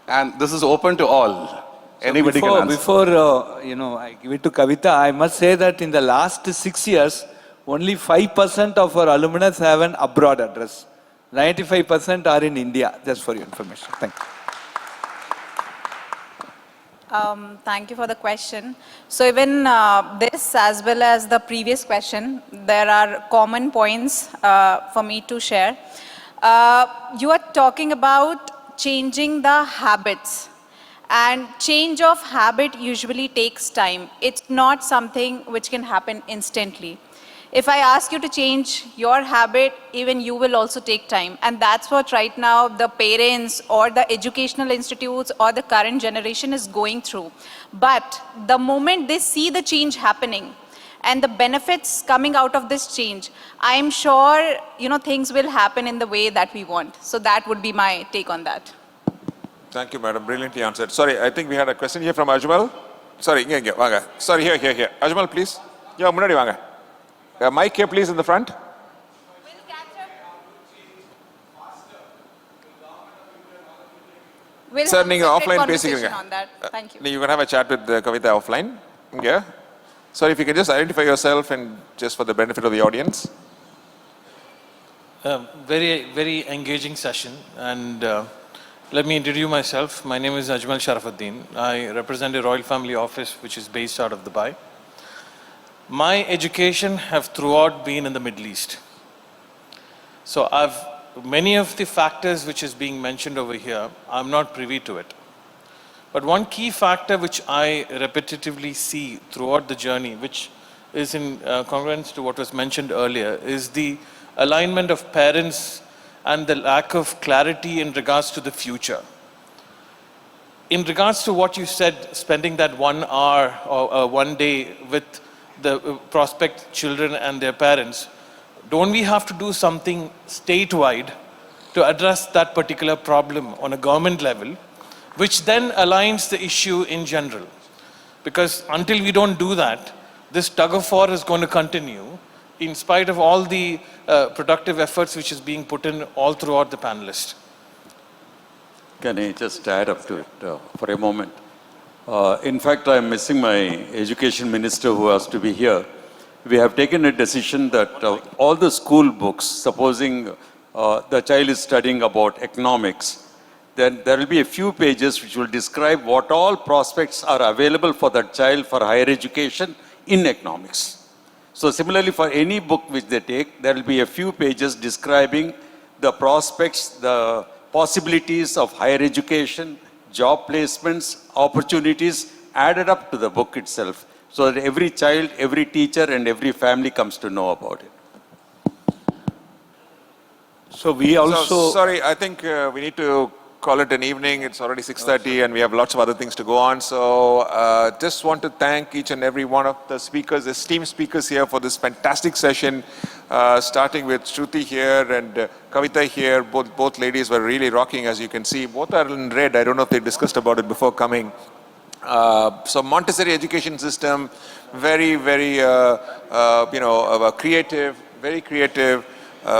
And this is open to all. Anybody can answer. Before I give it to Kavita, I must say that in the last 6 years, only 5% of our alumnus have an abroad address. 95% are in India, just for your information. Thank you. Thank you for the question. So even this as well as the previous question, there are common points for me to share. You are talking about changing the habits. And change of habit usually takes time. It's not something which can happen instantly. If I ask you to change your habit, even you will also take time. And that's what right now the parents or the educational institutes or the current generation is going through. But the moment they see the change happening and the benefits coming out of this change, I'm sure, things will happen in the way that we want. So that would be my take on that. Thank you, madam. Brilliantly answered. Sorry, I think we had a question here from Ajmal. Sorry, Vanga. Sorry, here. Ajmal, please. Yeah, Munadi Vanga. Mic here, please, in the front. We'll Sir, have a you separate offline conversation on that. Thank you. You can have a chat with Kavita offline. Yeah. Sorry, if you can just identify yourself and just for the benefit of the audience. Very, very engaging session. And let me introduce myself. My name is Ajmal Sharafuddin. I represent a royal family office which is based out of Dubai. My education have throughout been in the Middle East. So many of the factors which is being mentioned over here, I'm not privy to it. But one key factor which I repetitively see throughout the journey, which is in congruence to what was mentioned earlier, is the alignment of parents and the lack of clarity in regards to the future. In regards to what you said, spending that 1 hour or 1 day with the prospect children and their parents, don't we have to do something statewide to address that particular problem on a government level, which then aligns the issue in general. Because until we don't do that, this tug of war is going to continue in spite of all the productive efforts which is being put in all throughout the panelists. Can I just add up to it for a moment? In fact, I'm missing my education minister who has to be here. We have taken a decision that all the school books, supposing the child is studying about economics, then there will be a few pages which will describe what all prospects are available for that child for higher education in economics. So similarly, for any book which they take, there will be a few pages describing the prospects, the possibilities of higher education, job placements, opportunities added up to the book itself, so that every child, every teacher, and every family comes to know about it. So we also... sorry, I think we need to call it an evening. It's already 6:30 and we have lots of other things to go on. So just want to thank each and every one of the speakers, esteemed speakers here for this fantastic session, starting with Shruthi here and Kavita here. Both ladies were really rocking, as you can see. Both are in red. I don't know if they discussed about it before coming. So Montessori education system, very, very, creative, very creative.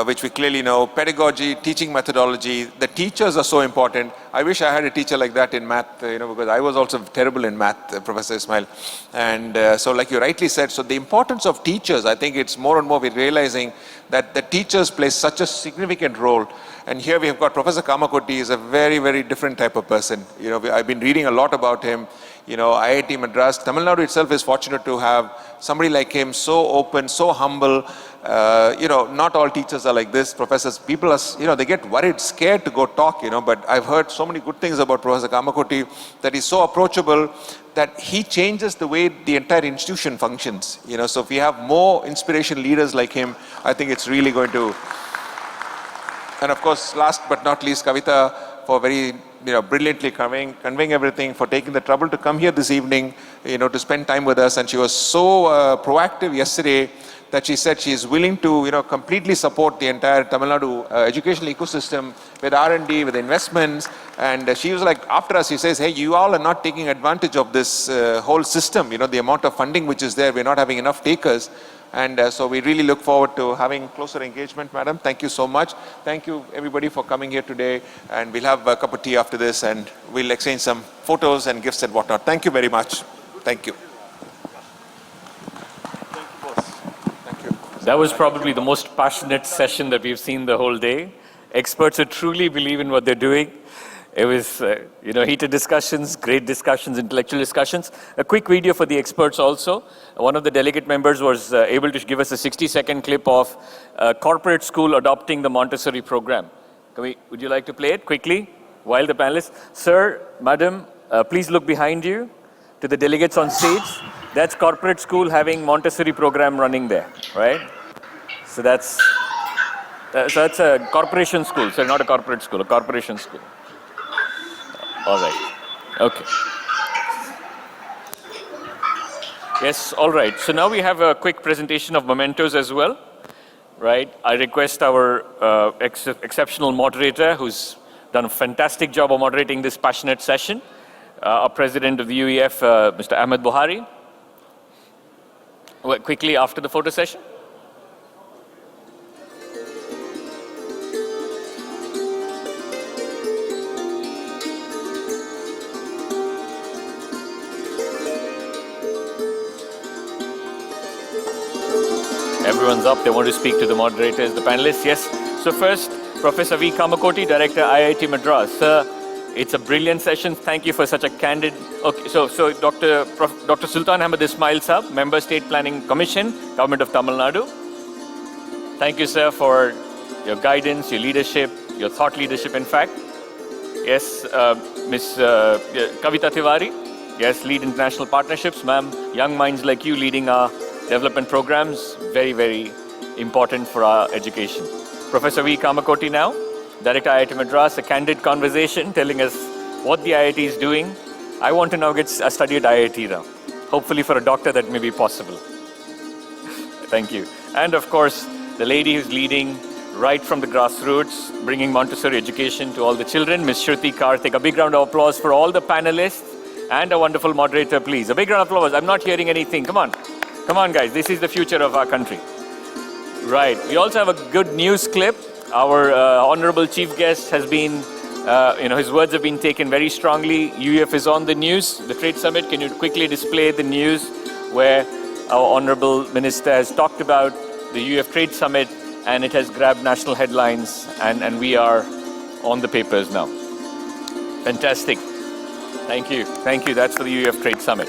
Which we clearly know, pedagogy, teaching methodology, the teachers are so important. I wish I had a teacher like that in math, because I was also terrible in math, Professor Ismail. And so like you rightly said, so the importance of teachers, I think it's more and more we're realizing that the teachers play such a significant role. And here we have got Professor Kamakoti is a very, very different type of person. I've been reading a lot about him. IIT Madras, Tamil Nadu itself is fortunate to have somebody like him, so open, so humble. Not all teachers are like this. Professors, people are, they get worried, scared to go talk, but I've heard so many good things about Professor Kamakoti, that he's so approachable, that he changes the way the entire institution functions. So if we have more inspiration leaders like him, I think it's really going to... And of course, last but not least, Kavita, for very brilliantly conveying everything, for taking the trouble to come here this evening, to spend time with us. And she was so proactive yesterday that she said she is willing to, completely support the entire Tamil Nadu educational ecosystem with R&D, with investments. And she was like, after us, she says, hey, you all are not taking advantage of this whole system. The amount of funding which is there, we're not having enough takers. And so we really look forward to having closer engagement, madam. Thank you so much. Thank you, everybody, for coming here today. And we'll have a cup of tea after this, and we'll exchange some photos and gifts and whatnot. Thank you very much. Thank you. Thank you. That was probably the most passionate session that we've seen the whole day. Experts who truly believe in what they're doing. It was, heated discussions, great discussions, intellectual discussions. A quick video for the experts also. One of the delegate members was able to give us a 60-second clip of a corporate school adopting the Montessori program. Would you like to play it quickly while the panelists? Sir, madam, please look behind you to the delegates on stage. That's corporate school having Montessori program running there, right? So that's a corporation school. So not a corporate school, a corporation school. All right. Okay. Yes, all right. So now we have a quick presentation of mementos as well, right? I request our exceptional moderator, who's done a fantastic job of moderating this passionate session, our president of the UEF, Mr. Ahmed Buhari. Quickly after the photo session. Everyone's up. They want to speak to the moderators, the panelists. Yes. So first, Professor V. Kamakoti, Director, IIT Madras. Sir, it's a brilliant session. Thank you for such a candid... Okay, so Dr. Sultan Ahmed Ismail Sahab, Member State Planning Commission, Government of Tamil Nadu. Thank you, sir, for your guidance, your leadership, your thought leadership, in fact. Yes, Ms. Kavita Tiwari. Yes, lead international partnerships. Ma'am, young minds like you leading our development programs, very, very important for our education. Professor V. Kamakoti now, Director IIT Madras, a candid conversation telling us what the IIT is doing. I want to now get a study at IIT now. Hopefully for a doctor that may be possible. Thank you. And of course, the lady who's leading right from the grassroots, bringing Montessori education to all the children. Ms. Shruthi, Kartik, a big round of applause for all the panelists and a wonderful moderator, please. A big round of applause. I'm not hearing anything. Come on. Come on, guys. This is the future of our country. Right. We also have a good news clip. Our honorable chief guest has been, his words have been taken very strongly. UEF is on the news, the trade summit. Can you quickly display the news where our honorable minister has talked about the UEF trade summit, and it has grabbed national headlines, and we are on the papers now. Fantastic. Thank you. Thank you. That's for the UEF trade summit.